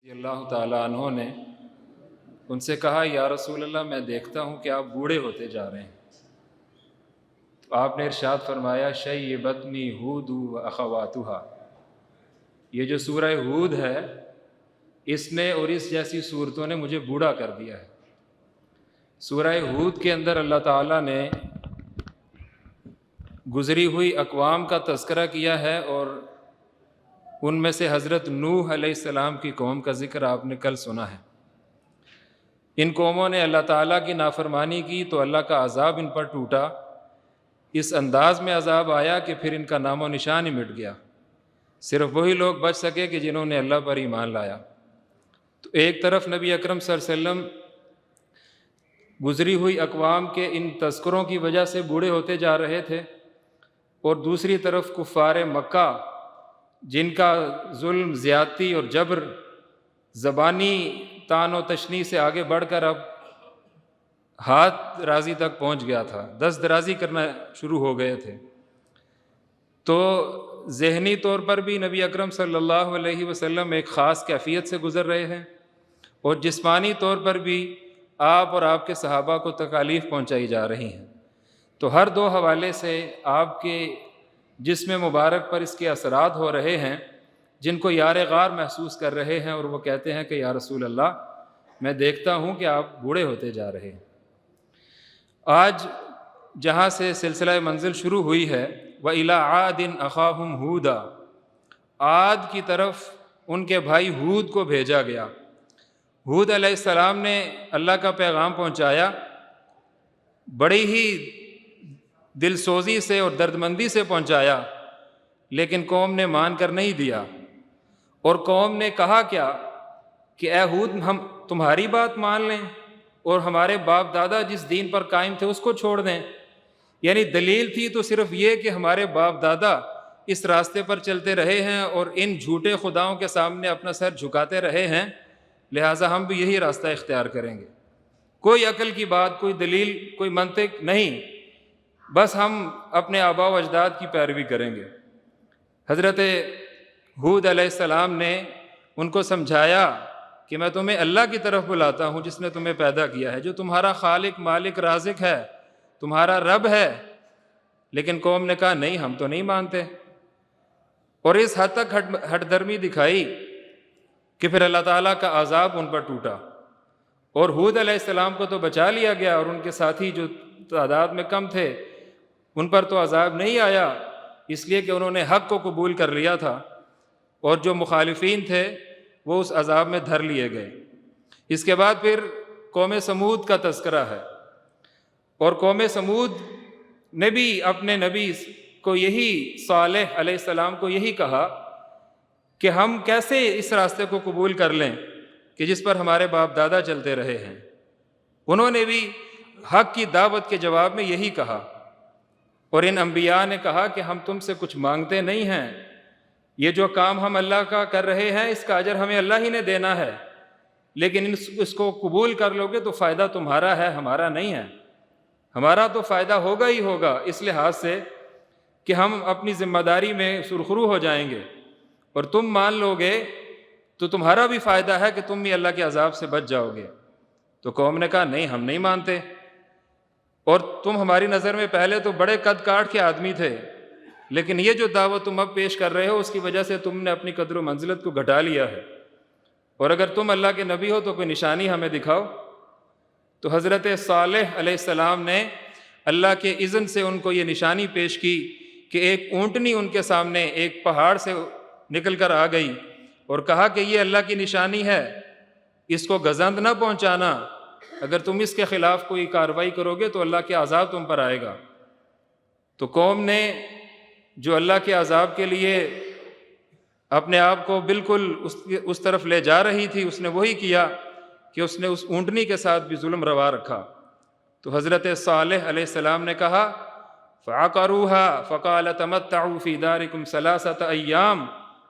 رضی اللہ تعالیٰ عنہ نے ان سے کہا، یا رسول اللہ میں دیکھتا ہوں کہ آپ بوڑھے ہوتے جا رہے ہیں۔ تو آپ نے ارشاد فرمایا، شیبتنی ہود و اخواتہا، یہ جو سورہ ہود ہے اس نے اور اس جیسی صورتوں نے مجھے بوڑھا کر دیا ہے۔ سورہ ہود کے اندر اللہ تعالیٰ نے گزری ہوئی اقوام کا تذکرہ کیا ہے، اور ان میں سے حضرت نوح علیہ السلام کی قوم کا ذکر آپ نے کل سنا ہے۔ ان قوموں نے اللہ تعالیٰ کی نافرمانی کی تو اللہ کا عذاب ان پر ٹوٹا، اس انداز میں عذاب آیا کہ پھر ان کا نام و نشان ہی مٹ گیا۔ صرف وہی لوگ بچ سکے کہ جنہوں نے اللہ پر ایمان لایا۔ تو ایک طرف نبی اکرم صلی اللہ علیہ وسلم گزری ہوئی اقوام کے ان تذکروں کی وجہ سے بوڑھے ہوتے جا رہے تھے، اور دوسری طرف کفار مکہ جن کا ظلم، زیادتی اور جبر زبانی طعن و تشنیع سے آگے بڑھ کر اب ہاتھ رازی تک پہنچ گیا تھا، دست درازی کرنا شروع ہو گئے تھے۔ تو ذہنی طور پر بھی نبی اکرم صلی اللہ علیہ وسلم ایک خاص کیفیت سے گزر رہے ہیں، اور جسمانی طور پر بھی آپ اور آپ کے صحابہ کو تکالیف پہنچائی جا رہی ہیں۔ تو ہر دو حوالے سے آپ کے جسم مبارک پر اس کے اثرات ہو رہے ہیں، جن کو یار غار محسوس کر رہے ہیں، اور وہ کہتے ہیں کہ یا رسول اللہ میں دیکھتا ہوں کہ آپ بوڑھے ہوتے جا رہے ہیں۔ آج جہاں سے سلسلہ منزل شروع ہوئی ہے، وَإِلَىٰ عَادٍ أَخَاهُمْ هُودًا، عاد کی طرف ان کے بھائی ہود کو بھیجا گیا۔ ہود علیہ السلام نے اللہ کا پیغام پہنچایا، بڑی ہی دل سوزی سے اور دردمندی سے پہنچایا، لیکن قوم نے مان کر نہیں دیا۔ اور قوم نے کہا کیا کہ اے ہود، ہم تمہاری بات مان لیں اور ہمارے باپ دادا جس دین پر قائم تھے اس کو چھوڑ دیں؟ یعنی دلیل تھی تو صرف یہ کہ ہمارے باپ دادا اس راستے پر چلتے رہے ہیں اور ان جھوٹے خداؤں کے سامنے اپنا سر جھکاتے رہے ہیں، لہٰذا ہم بھی یہی راستہ اختیار کریں گے۔ کوئی عقل کی بات، کوئی دلیل، کوئی منطق نہیں، بس ہم اپنے آباء و اجداد کی پیروی کریں گے۔ حضرت ہود علیہ السلام نے ان کو سمجھایا کہ میں تمہیں اللہ کی طرف بلاتا ہوں جس نے تمہیں پیدا کیا ہے، جو تمہارا خالق، مالک، رازق ہے، تمہارا رب ہے۔ لیکن قوم نے کہا نہیں، ہم تو نہیں مانتے، اور اس حد تک ہٹ درمی دکھائی کہ پھر اللہ تعالیٰ کا عذاب ان پر ٹوٹا۔ اور ہود علیہ السلام کو تو بچا لیا گیا، اور ان کے ساتھی جو تعداد میں کم تھے ان پر تو عذاب نہیں آیا، اس لیے کہ انہوں نے حق کو قبول کر لیا تھا، اور جو مخالفین تھے وہ اس عذاب میں دھر لیے گئے۔ اس کے بعد پھر قوم سمود کا تذکرہ ہے، اور قوم سمود نے بھی اپنے نبی کو یہی، صالح علیہ السلام کو یہی کہا کہ ہم کیسے اس راستے کو قبول کر لیں کہ جس پر ہمارے باپ دادا چلتے رہے ہیں۔ انہوں نے بھی حق کی دعوت کے جواب میں یہی کہا، اور ان انبیاء نے کہا کہ ہم تم سے کچھ مانگتے نہیں ہیں، یہ جو کام ہم اللہ کا کر رہے ہیں اس کا اجر ہمیں اللہ ہی نے دینا ہے، لیکن اس کو قبول کر لو گے تو فائدہ تمہارا ہے، ہمارا نہیں ہے۔ ہمارا تو فائدہ ہوگا ہی ہوگا، اس لحاظ سے کہ ہم اپنی ذمہ داری میں سرخرو ہو جائیں گے، اور تم مان لو گے تو تمہارا بھی فائدہ ہے کہ تم بھی اللہ کے عذاب سے بچ جاؤ گے۔ تو قوم نے کہا نہیں، ہم نہیں مانتے، اور تم ہماری نظر میں پہلے تو بڑے قد کاٹ کے آدمی تھے، لیکن یہ جو دعوت تم اب پیش کر رہے ہو اس کی وجہ سے تم نے اپنی قدر و منزلت کو گھٹا لیا ہے، اور اگر تم اللہ کے نبی ہو تو کوئی نشانی ہمیں دکھاؤ۔ تو حضرت صالح علیہ السلام نے اللہ کے اذن سے ان کو یہ نشانی پیش کی کہ ایک اونٹنی ان کے سامنے ایک پہاڑ سے نکل کر آ گئی، اور کہا کہ یہ اللہ کی نشانی ہے، اس کو گزند نہ پہنچانا، اگر تم اس کے خلاف کوئی کارروائی کرو گے تو اللہ کے عذاب تم پر آئے گا۔ تو قوم نے جو اللہ کے عذاب کے لیے اپنے آپ کو بالکل اس طرف لے جا رہی تھی، اس نے وہی کیا کہ اس نے اس اونٹنی کے ساتھ بھی ظلم روا رکھا۔ تو حضرت صالح علیہ السلام نے کہا فَعَقَرُوهَا فَقَالَ تَمَتَّعُوا فِي دَارِكُمْ ثَلَاثَةَ أَيَّامٍ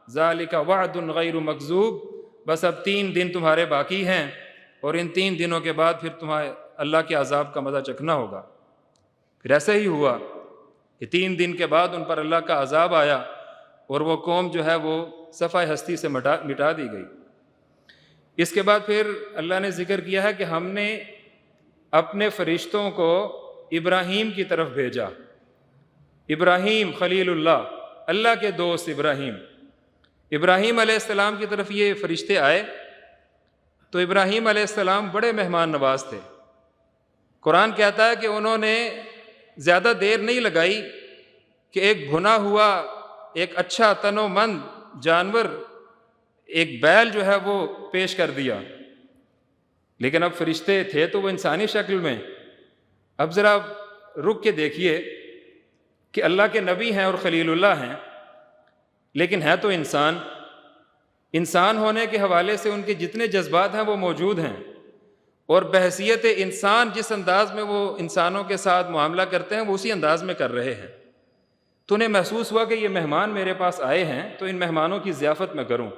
ذَلِكَ وَعْدٌ غَيْرُ مَكْذُوبٍ، بس اب 3 دن تمہارے باقی ہیں، اور ان 3 دنوں کے بعد پھر تمہیں اللہ کے عذاب کا مزہ چکھنا ہوگا۔ پھر ایسا ہی ہوا کہ 3 دن کے بعد ان پر اللہ کا عذاب آیا، اور وہ قوم جو ہے وہ صفحہ ہستی سے مٹا دی گئی۔ اس کے بعد پھر اللہ نے ذکر کیا ہے کہ ہم نے اپنے فرشتوں کو ابراہیم کی طرف بھیجا. ابراہیم خلیل اللہ، اللہ کے دوست ابراہیم علیہ السلام کی طرف یہ فرشتے آئے. تو ابراہیم علیہ السلام بڑے مہمان نواز تھے. قرآن کہتا ہے کہ انہوں نے زیادہ دیر نہیں لگائی کہ ایک بھنا ہوا ایک اچھا تن و مند جانور، ایک بیل جو ہے وہ پیش کر دیا. لیکن اب فرشتے تھے تو وہ انسانی شکل میں. اب ذرا رک کے دیکھیے کہ اللہ کے نبی ہیں اور خلیل اللہ ہیں، لیکن ہے تو انسان ہونے کے حوالے سے ان کے جتنے جذبات ہیں وہ موجود ہیں، اور بحیثیت انسان جس انداز میں وہ انسانوں کے ساتھ معاملہ کرتے ہیں وہ اسی انداز میں کر رہے ہیں. تو انہیں محسوس ہوا کہ یہ مہمان میرے پاس آئے ہیں تو ان مہمانوں کی ضیافت میں کروں.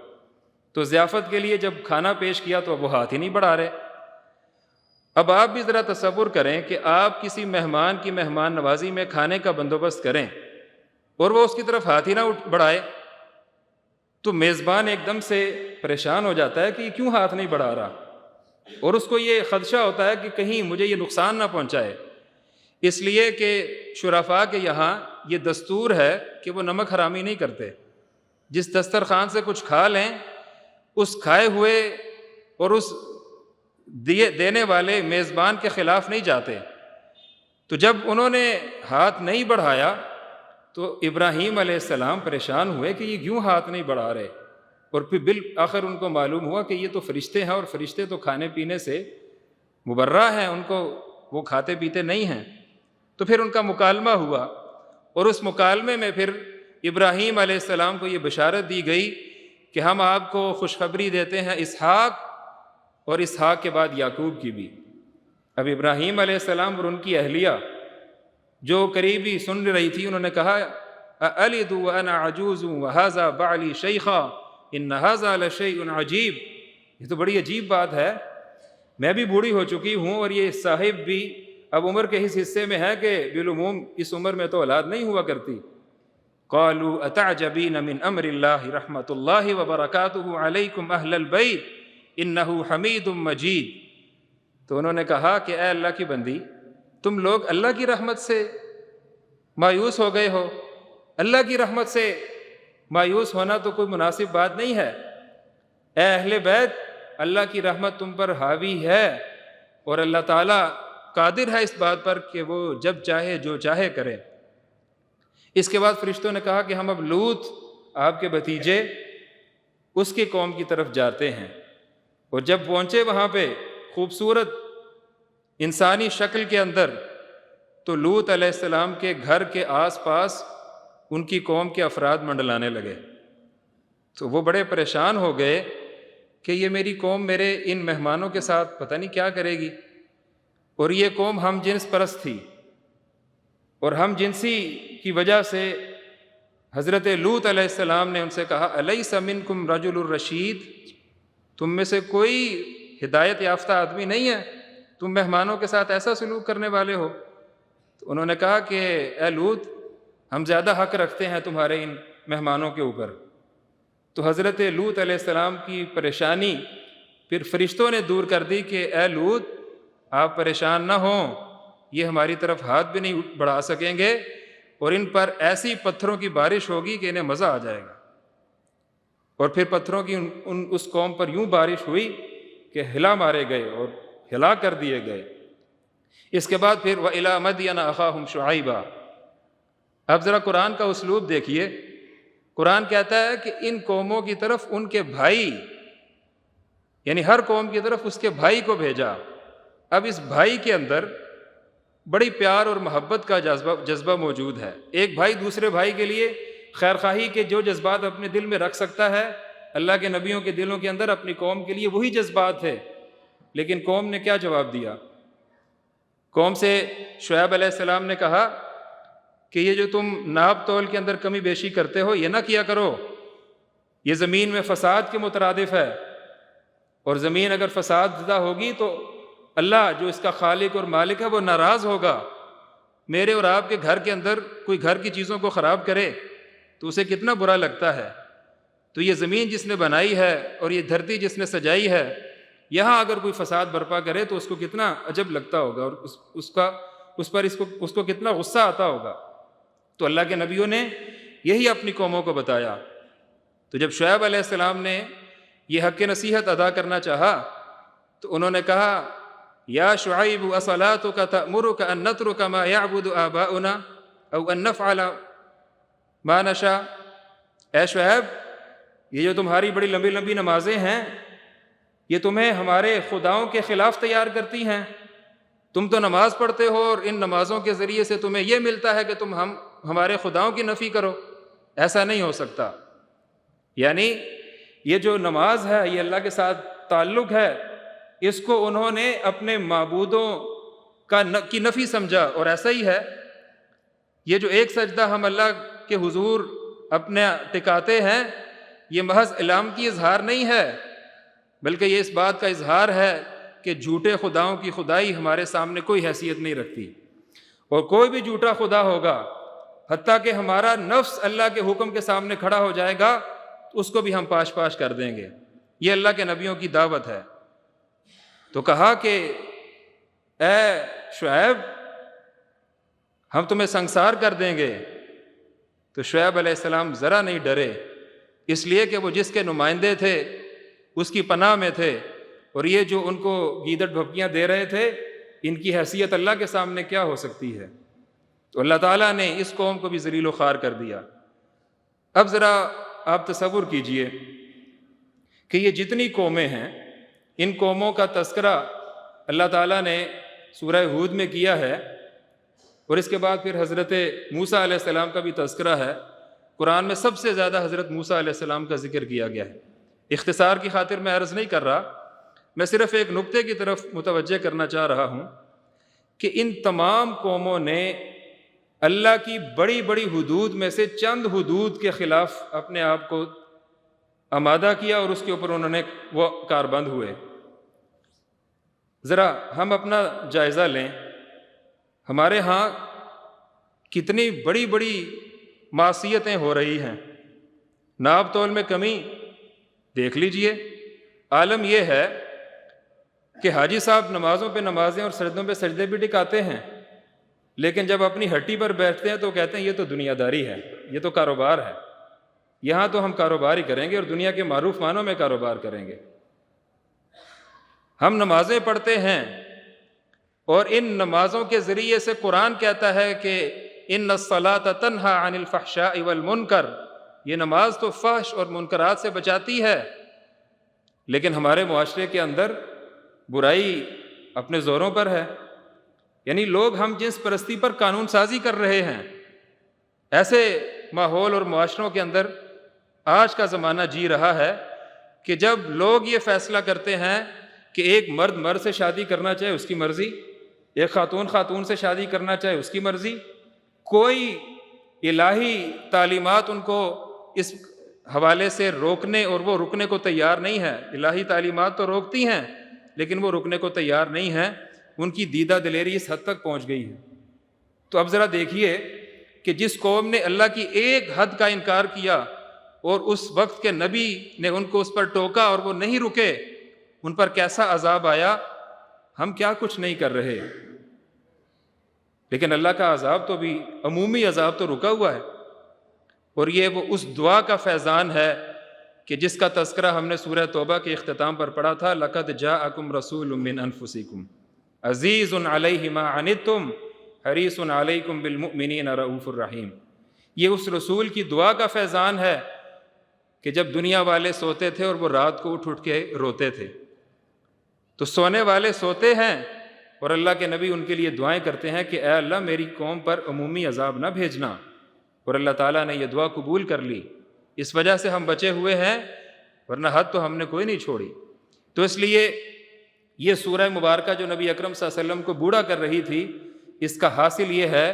تو ضیافت کے لیے جب کھانا پیش کیا تو اب وہ ہاتھ ہی نہیں بڑھا رہے. اب آپ بھی ذرا تصور کریں کہ آپ کسی مہمان کی مہمان نوازی میں کھانے کا بندوبست کریں اور وہ اس کی طرف ہاتھ ہی نہ بڑھائے، تو میزبان ایک دم سے پریشان ہو جاتا ہے کہ یہ کیوں ہاتھ نہیں بڑھا رہا، اور اس کو یہ خدشہ ہوتا ہے کہ کہیں مجھے یہ نقصان نہ پہنچائے. اس لیے کہ شرفاء کے یہاں یہ دستور ہے کہ وہ نمک حرامی نہیں کرتے. جس دسترخوان سے کچھ کھا لیں اس کھائے ہوئے اور اس دینے والے میزبان کے خلاف نہیں جاتے. تو جب انہوں نے ہاتھ نہیں بڑھایا تو ابراہیم علیہ السلام پریشان ہوئے کہ یہ کیوں ہاتھ نہیں بڑھا رہے، اور پھر بالآخر ان کو معلوم ہوا کہ یہ تو فرشتے ہیں، اور فرشتے تو کھانے پینے سے مبرہ ہیں، ان کو وہ کھاتے پیتے نہیں ہیں. تو پھر ان کا مکالمہ ہوا، اور اس مکالمے میں پھر ابراہیم علیہ السلام کو یہ بشارت دی گئی کہ ہم آپ کو خوشخبری دیتے ہیں اسحاق، اور اسحاق کے بعد یعقوب کی بھی. اب ابراہیم علیہ السلام اور ان کی اہلیہ جو قریبی سن رہی تھی، انہوں نے کہا اَأَلِدُ وَأَنَا عَجُوزٌ وَهَذَا بَعْلِي شَيْخًا إِنَّ هَذَا لَشَيْءٌ عَجِیب. یہ تو بڑی عجیب بات ہے، میں بھی بوڑھی ہو چکی ہوں اور یہ صاحب بھی اب عمر کے اس حصے میں ہے کہ بالعموم اس عمر میں تو اولاد نہیں ہوا کرتی. قَالُوا أَتَعْجَبِينَ مِنْ أَمْرِ اللَّهِ رَحْمَةُ اللَّهِ وَبَرَكَاتُهُ عَلَيْكُمْ أَهْلَ الْبَيْتِ إِنَّهُ حَمِيدٌ مَجِيدٌ. تو انہوں نے کہا کہ اے اللہ کی بندی، تم لوگ اللہ کی رحمت سے مایوس ہو گئے ہو. اللہ کی رحمت سے مایوس ہونا تو کوئی مناسب بات نہیں ہے. اے اہل بیت، اللہ کی رحمت تم پر حاوی ہے، اور اللہ تعالیٰ قادر ہے اس بات پر کہ وہ جب چاہے جو چاہے کرے. اس کے بعد فرشتوں نے کہا کہ ہم اب لوط آپ کے بھتیجے اس کی قوم کی طرف جاتے ہیں. اور جب پہنچے وہاں پہ خوبصورت انسانی شکل کے اندر، تو لوط علیہ السلام کے گھر کے آس پاس ان کی قوم کے افراد منڈلانے لگے. تو وہ بڑے پریشان ہو گئے کہ یہ میری قوم میرے ان مہمانوں کے ساتھ پتہ نہیں کیا کرے گی. اور یہ قوم ہم جنس پرست تھی، اور ہم جنسی کی وجہ سے حضرت لوط علیہ السلام نے ان سے کہا الیس منکم رجل الرشید، تم میں سے کوئی ہدایت یافتہ آدمی نہیں ہے، تم مہمانوں کے ساتھ ایسا سلوک کرنے والے ہو. تو انہوں نے کہا کہ اے لوط، ہم زیادہ حق رکھتے ہیں تمہارے ان مہمانوں کے اوپر. تو حضرت لوط علیہ السلام کی پریشانی پھر فرشتوں نے دور کر دی کہ اے لوط، آپ پریشان نہ ہوں، یہ ہماری طرف ہاتھ بھی نہیں بڑھا سکیں گے، اور ان پر ایسی پتھروں کی بارش ہوگی کہ انہیں مزہ آ جائے گا. اور پھر پتھروں کی اس قوم پر یوں بارش ہوئی کہ ہلا مارے گئے اور ہلا کر دیے گئے. اس کے بعد پھر وَإِلَىٰ مَدْيَنَ أَخَاهُمْ شُعَيْبًا. اب ذرا قرآن کا اسلوب دیکھیے. قرآن کہتا ہے کہ ان قوموں کی طرف ان کے بھائی، یعنی ہر قوم کی طرف اس کے بھائی کو بھیجا. اب اس بھائی کے اندر بڑی پیار اور محبت کا جذبہ موجود ہے. ایک بھائی دوسرے بھائی کے لیے خیر خواہی کے جو جذبات اپنے دل میں رکھ سکتا ہے، اللہ کے نبیوں کے دلوں کے اندر اپنی قوم کے لیے وہی جذبات تھے. لیکن قوم نے کیا جواب دیا؟ قوم سے شعیب علیہ السلام نے کہا کہ یہ جو تم ناپ تول کے اندر کمی بیشی کرتے ہو یہ نہ کیا کرو، یہ زمین میں فساد کے مترادف ہے، اور زمین اگر فساد زدہ ہوگی تو اللہ جو اس کا خالق اور مالک ہے وہ ناراض ہوگا. میرے اور آپ کے گھر کے اندر کوئی گھر کی چیزوں کو خراب کرے تو اسے کتنا برا لگتا ہے. تو یہ زمین جس نے بنائی ہے اور یہ دھرتی جس نے سجائی ہے، یہاں اگر کوئی فساد برپا کرے تو اس کو کتنا عجب لگتا ہوگا اور اس کو کتنا غصہ آتا ہوگا۔ تو اللہ کے نبیوں نے یہی اپنی قوموں کو بتایا۔ تو جب شعیب علیہ السلام نے یہ حق نصیحت ادا کرنا چاہا تو انہوں نے کہا یا شعیب اصلاتک تأمرک ان نترک ما یعبد آباؤنا او ان نفعل ما نشاء، اے شعیب یہ جو تمہاری بڑی لمبی لمبی نمازیں ہیں یہ تمہیں ہمارے خداؤں کے خلاف تیار کرتی ہیں؟ تم تو نماز پڑھتے ہو اور ان نمازوں کے ذریعے سے تمہیں یہ ملتا ہے کہ تم ہمارے خداؤں کی نفی کرو، ایسا نہیں ہو سکتا۔ یعنی یہ جو نماز ہے یہ اللہ کے ساتھ تعلق ہے، اس کو انہوں نے اپنے معبودوں کی نفی سمجھا، اور ایسا ہی ہے۔ یہ جو ایک سجدہ ہم اللہ کے حضور اپنے ٹکاتے ہیں یہ محض علامتی اظہار نہیں ہے، بلکہ یہ اس بات کا اظہار ہے کہ جھوٹے خداؤں کی خدائی ہمارے سامنے کوئی حیثیت نہیں رکھتی، اور کوئی بھی جھوٹا خدا ہوگا حتیٰ کہ ہمارا نفس اللہ کے حکم کے سامنے کھڑا ہو جائے گا تو اس کو بھی ہم پاش پاش کر دیں گے۔ یہ اللہ کے نبیوں کی دعوت ہے۔ تو کہا کہ اے شعیب ہم تمہیں سنگسار کر دیں گے۔ تو شعیب علیہ السلام ذرا نہیں ڈرے، اس لیے کہ وہ جس کے نمائندے تھے اس کی پناہ میں تھے، اور یہ جو ان کو گیدڑ بھپکیاں دے رہے تھے ان کی حیثیت اللہ کے سامنے کیا ہو سکتی ہے۔ تو اللہ تعالیٰ نے اس قوم کو بھی ذلیل و خوار کر دیا۔ اب ذرا آپ تصور کیجئے کہ یہ جتنی قومیں ہیں ان قوموں کا تذکرہ اللہ تعالیٰ نے سورہ ہود میں کیا ہے، اور اس کے بعد پھر حضرت موسیٰ علیہ السلام کا بھی تذکرہ ہے۔ قرآن میں سب سے زیادہ حضرت موسیٰ علیہ السلام کا ذکر کیا گیا ہے۔ اختصار کی خاطر میں عرض نہیں کر رہا، میں صرف ایک نقطے کی طرف متوجہ کرنا چاہ رہا ہوں کہ ان تمام قوموں نے اللہ کی بڑی بڑی حدود میں سے چند حدود کے خلاف اپنے آپ کو آمادہ کیا، اور اس کے اوپر انہوں نے وہ کاربند ہوئے۔ ذرا ہم اپنا جائزہ لیں، ہمارے ہاں کتنی بڑی بڑی معصیتیں ہو رہی ہیں، ناب تول میں کمی دیکھ لیجئے۔ عالم یہ ہے کہ حاجی صاحب نمازوں پہ نمازیں اور سجدوں پہ سجدے بھی ٹکاتے ہیں، لیکن جب اپنی ہٹی پر بیٹھتے ہیں تو کہتے ہیں یہ تو دنیا داری ہے، یہ تو کاروبار ہے، یہاں تو ہم کاروبار ہی کریں گے اور دنیا کے معروف معنوں میں کاروبار کریں گے۔ ہم نمازیں پڑھتے ہیں اور ان نمازوں کے ذریعے سے قرآن کہتا ہے کہ ان الصلاۃ تنہی عن الفحشاء والمنکر، یہ نماز تو فحش اور منکرات سے بچاتی ہے، لیکن ہمارے معاشرے کے اندر برائی اپنے زوروں پر ہے۔ یعنی لوگ ہم جنس پرستی پر قانون سازی کر رہے ہیں۔ ایسے ماحول اور معاشروں کے اندر آج کا زمانہ جی رہا ہے کہ جب لوگ یہ فیصلہ کرتے ہیں کہ ایک مرد مرد سے شادی کرنا چاہے اس کی مرضی، ایک خاتون خاتون سے شادی کرنا چاہے اس کی مرضی، کوئی الہی تعلیمات ان کو اس حوالے سے روکنے اور وہ رکنے کو تیار نہیں ہے۔ الہی تعلیمات تو روکتی ہیں لیکن وہ رکنے کو تیار نہیں ہیں، ان کی دیدہ دلیری اس حد تک پہنچ گئی ہے۔ تو اب ذرا دیکھیے کہ جس قوم نے اللہ کی ایک حد کا انکار کیا اور اس وقت کے نبی نے ان کو اس پر ٹوکا اور وہ نہیں رکے، ان پر کیسا عذاب آیا۔ ہم کیا کچھ نہیں کر رہے، لیکن اللہ کا عذاب تو بھی عمومی عذاب تو رکا ہوا ہے، اور یہ وہ اس دعا کا فیضان ہے کہ جس کا تذکرہ ہم نے سورہ توبہ کے اختتام پر پڑھا تھا، لَقَدْ جَاءَكُمْ رَسُولٌ مِّنْ أَنفُسِكُمْ عَزِيزٌ عَلَيْهِ مَا عَنِتُّمْ حَرِيصٌ عَلَيْكُمْ بِالْمُؤْمِنِينَ رَءُوفٌ الرَّحِيمٌ۔ یہ اس رسول کی دعا کا فیضان ہے کہ جب دنیا والے سوتے تھے اور وہ رات کو اٹھ کے روتے تھے، تو سونے والے سوتے ہیں اور اللہ کے نبی ان کے لیے دعائیں کرتے ہیں کہ اے اللہ میری قوم پر عمومی عذاب نہ بھیجنا، اور اللہ تعالیٰ نے یہ دعا قبول کر لی۔ اس وجہ سے ہم بچے ہوئے ہیں، ورنہ حد تو ہم نے کوئی نہیں چھوڑی۔ تو اس لیے یہ سورہ مبارکہ جو نبی اکرم صلی اللہ علیہ وسلم کو بوڑھا کر رہی تھی، اس کا حاصل یہ ہے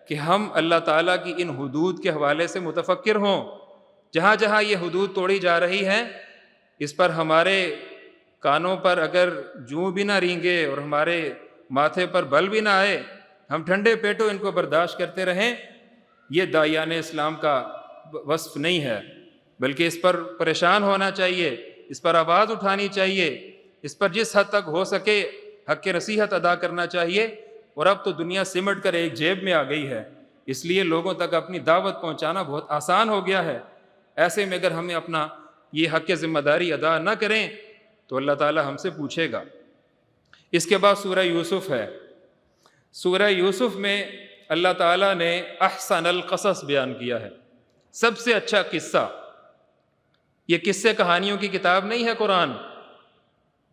کہ ہم اللہ تعالیٰ کی ان حدود کے حوالے سے متفکر ہوں۔ جہاں جہاں یہ حدود توڑی جا رہی ہیں اس پر ہمارے کانوں پر اگر جوں بھی نہ رینگے اور ہمارے ماتھے پر بل بھی نہ آئے، ہم ٹھنڈے پیٹوں ان کو برداشت کرتے رہیں، یہ داعیان اسلام کا وصف نہیں ہے، بلکہ اس پر پریشان ہونا چاہیے، اس پر آواز اٹھانی چاہیے اس پر جس حد تک ہو سکے حق نصیحت ادا کرنا چاہیے، اور اب تو دنیا سمٹ کر ایک جیب میں آ گئی ہے، اس لیے لوگوں تک اپنی دعوت پہنچانا بہت آسان ہو گیا ہے۔ ایسے میں اگر ہمیں اپنا یہ حق ذمہ داری ادا نہ کریں تو اللہ تعالی ہم سے پوچھے گا۔ اس کے بعد سورہ یوسف ہے۔ سورہ یوسف میں اللہ تعالیٰ نے احسن القصص بیان کیا ہے، سب سے اچھا قصہ۔ یہ قصے کہانیوں کی کتاب نہیں ہے قرآن،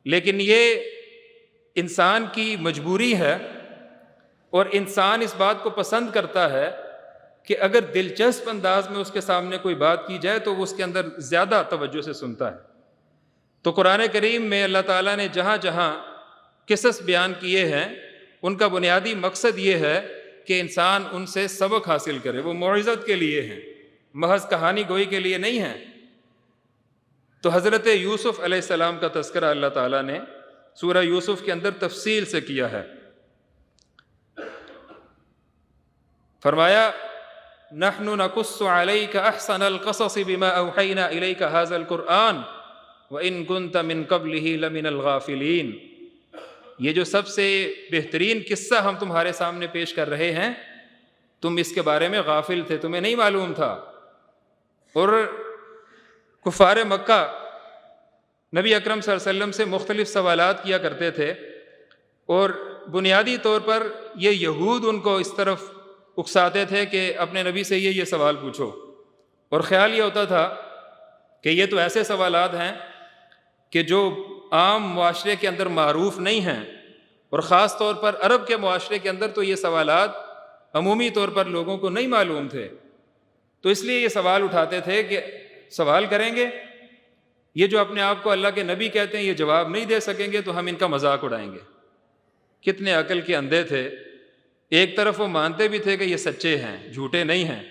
لیکن یہ انسان کی مجبوری ہے، اور انسان اس بات کو پسند کرتا ہے کہ اگر دلچسپ انداز میں اس کے سامنے کوئی بات کی جائے تو وہ اس کے اندر زیادہ توجہ سے سنتا ہے۔ تو قرآن کریم میں اللہ تعالیٰ نے جہاں جہاں قصص بیان کیے ہیں ان کا بنیادی مقصد یہ ہے کہ انسان ان سے سبق حاصل کرے، وہ موعظت کے لیے ہیں، محض کہانی گوئی کے لیے نہیں ہیں۔ تو حضرت یوسف علیہ السلام کا تذکرہ اللہ تعالیٰ نے سورہ یوسف کے اندر تفصیل سے کیا ہے۔ فرمایا نحن نقص علیک احسن القصص بما اوحینا الیک ھذا القرآن وان کنت من قبلہ لمن الغافلین۔ یہ جو سب سے بہترین قصہ ہم تمہارے سامنے پیش کر رہے ہیں، تم اس کے بارے میں غافل تھے، تمہیں نہیں معلوم تھا۔ اور کفار مکہ نبی اکرم صلی اللہ علیہ وسلم سے مختلف سوالات کیا کرتے تھے، اور بنیادی طور پر یہ یہود ان کو اس طرف اکساتے تھے کہ اپنے نبی سے یہ سوال پوچھو، اور خیال یہ ہوتا تھا کہ یہ تو ایسے سوالات ہیں کہ جو عام معاشرے کے اندر معروف نہیں ہیں، اور خاص طور پر عرب کے معاشرے کے اندر تو یہ سوالات عمومی طور پر لوگوں کو نہیں معلوم تھے، تو اس لیے یہ سوال اٹھاتے تھے کہ سوال کریں گے، یہ جو اپنے آپ کو اللہ کے نبی کہتے ہیں یہ جواب نہیں دے سکیں گے تو ہم ان کا مذاق اڑائیں گے۔ کتنے عقل کے اندھے تھے، ایک طرف وہ مانتے بھی تھے کہ یہ سچے ہیں، جھوٹے نہیں ہیں،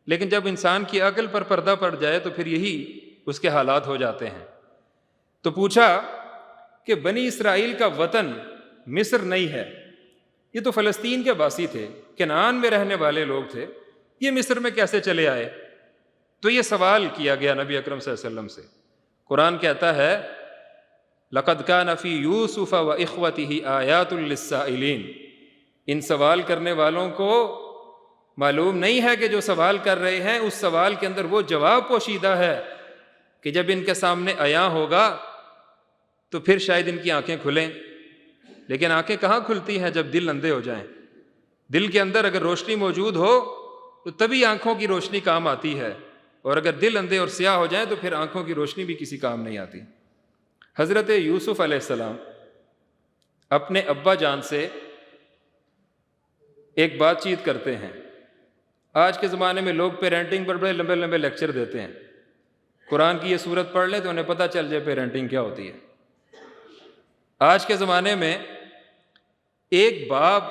لیکن جب انسان کی عقل پر پردہ پڑ جائے تو پھر یہی اس کے حالات ہو جاتے ہیں۔ تو پوچھا کہ بنی اسرائیل کا وطن مصر نہیں ہے، یہ تو فلسطین کے باسی تھے، کنعان میں رہنے والے لوگ تھے، یہ مصر میں کیسے چلے آئے؟ تو یہ سوال کیا گیا نبی اکرم صلی اللہ علیہ وسلم سے۔ قرآن کہتا ہے لَقَدْ كَانَ فِي يُوسُفَ وَإِخْوَتِهِ آيَاتٌ لِلسَّائِلِينَ۔ ان سوال کرنے والوں کو معلوم نہیں ہے کہ جو سوال کر رہے ہیں اس سوال کے اندر وہ جواب پوشیدہ ہے کہ جب ان کے سامنے عیاں ہوگا تو پھر شاید ان کی آنکھیں کھلیں، لیکن آنکھیں کہاں کھلتی ہیں جب دل اندھے ہو جائیں۔ دل کے اندر اگر روشنی موجود ہو تو تبھی آنکھوں کی روشنی کام آتی ہے، اور اگر دل اندھے اور سیاہ ہو جائیں تو پھر آنکھوں کی روشنی بھی کسی کام نہیں آتی۔ حضرت یوسف علیہ السلام اپنے ابا جان سے ایک بات چیت کرتے ہیں۔ آج کے زمانے میں لوگ پیرنٹنگ پر بڑے لمبے لمبے لیکچر دیتے ہیں، قرآن کی یہ صورت پڑھ لیں تو انہیں پتہ چل جائے پیرنٹنگ کیا ہوتی ہے۔ آج کے زمانے میں ایک باپ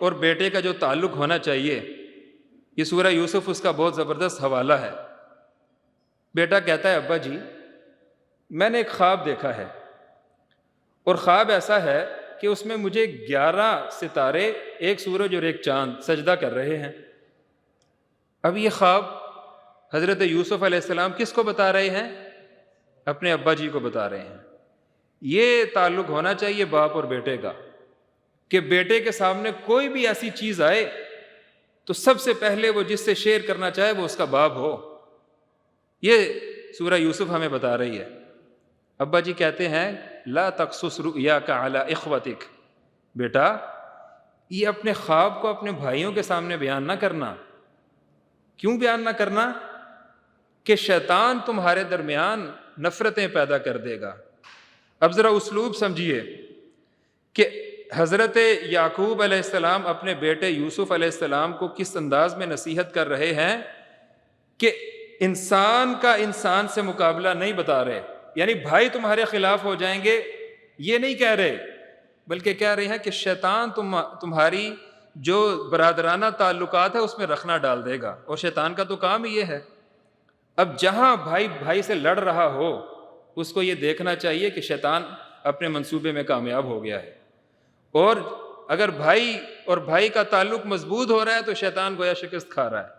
اور بیٹے کا جو تعلق ہونا چاہیے، یہ سورہ یوسف اس کا بہت زبردست حوالہ ہے۔ بیٹا کہتا ہے ابا جی میں نے ایک خواب دیکھا ہے، اور خواب ایسا ہے کہ اس میں مجھے 11 ستارے، ایک سورج اور ایک چاند سجدہ کر رہے ہیں۔ اب یہ خواب حضرت یوسف علیہ السلام کس کو بتا رہے ہیں؟ اپنے ابا جی کو بتا رہے ہیں۔ یہ تعلق ہونا چاہیے باپ اور بیٹے کا کہ بیٹے کے سامنے کوئی بھی ایسی چیز آئے تو سب سے پہلے وہ جس سے شیئر کرنا چاہے وہ اس کا باپ ہو۔ یہ سورہ یوسف ہمیں بتا رہی ہے۔ ابا جی کہتے ہیں لا تقصص رؤیاک علی اخوتک، بیٹا یہ اپنے خواب کو اپنے بھائیوں کے سامنے بیان نہ کرنا۔ کیوں بیان نہ کرنا؟ کہ شیطان تمہارے درمیان نفرتیں پیدا کر دے گا۔ اب ذرا اسلوب سمجھیے کہ حضرت یعقوب علیہ السلام اپنے بیٹے یوسف علیہ السلام کو کس انداز میں نصیحت کر رہے ہیں کہ انسان کا انسان سے مقابلہ نہیں بتا رہے، یعنی بھائی تمہارے خلاف ہو جائیں گے یہ نہیں کہہ رہے، بلکہ کہہ رہے ہیں کہ شیطان تمہاری جو برادرانہ تعلقات ہے اس میں رخنا ڈال دے گا، اور شیطان کا تو کام ہی یہ ہے۔ اب جہاں بھائی بھائی سے لڑ رہا ہو اس کو یہ دیکھنا چاہیے کہ شیطان اپنے منصوبے میں کامیاب ہو گیا ہے، اور اگر بھائی اور بھائی کا تعلق مضبوط ہو رہا ہے تو شیطان گویا شکست کھا رہا ہے۔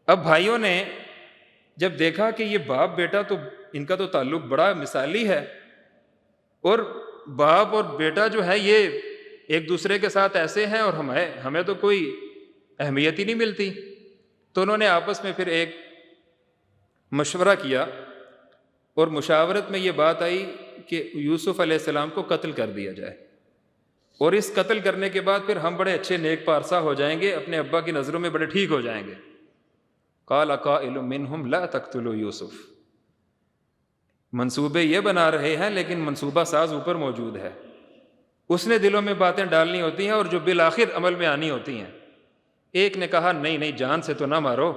اب بھائیوں نے جب دیکھا کہ یہ باپ بیٹا تو ان کا تو تعلق بڑا مثالی ہے، اور باپ اور بیٹا جو ہے یہ ایک دوسرے کے ساتھ ایسے ہیں اور ہمیں تو کوئی اہمیت ہی نہیں ملتی. تو انہوں نے آپس میں پھر ایک مشورہ کیا اور مشاورت میں یہ بات آئی کہ یوسف علیہ السلام کو قتل کر دیا جائے، اور اس قتل کرنے کے بعد پھر ہم بڑے اچھے نیک پارسا ہو جائیں گے، اپنے ابا کی نظروں میں بڑے ٹھیک ہو جائیں گے. قال قائل منہم لا تقتلوا یوسف. منصوبے یہ بنا رہے ہیں لیکن منصوبہ ساز اوپر موجود ہے، اس نے دلوں میں باتیں ڈالنی ہوتی ہیں اور جو بالآخر عمل میں آنی ہوتی ہیں. ایک نے کہا نہیں جان سے تو نہ مارو،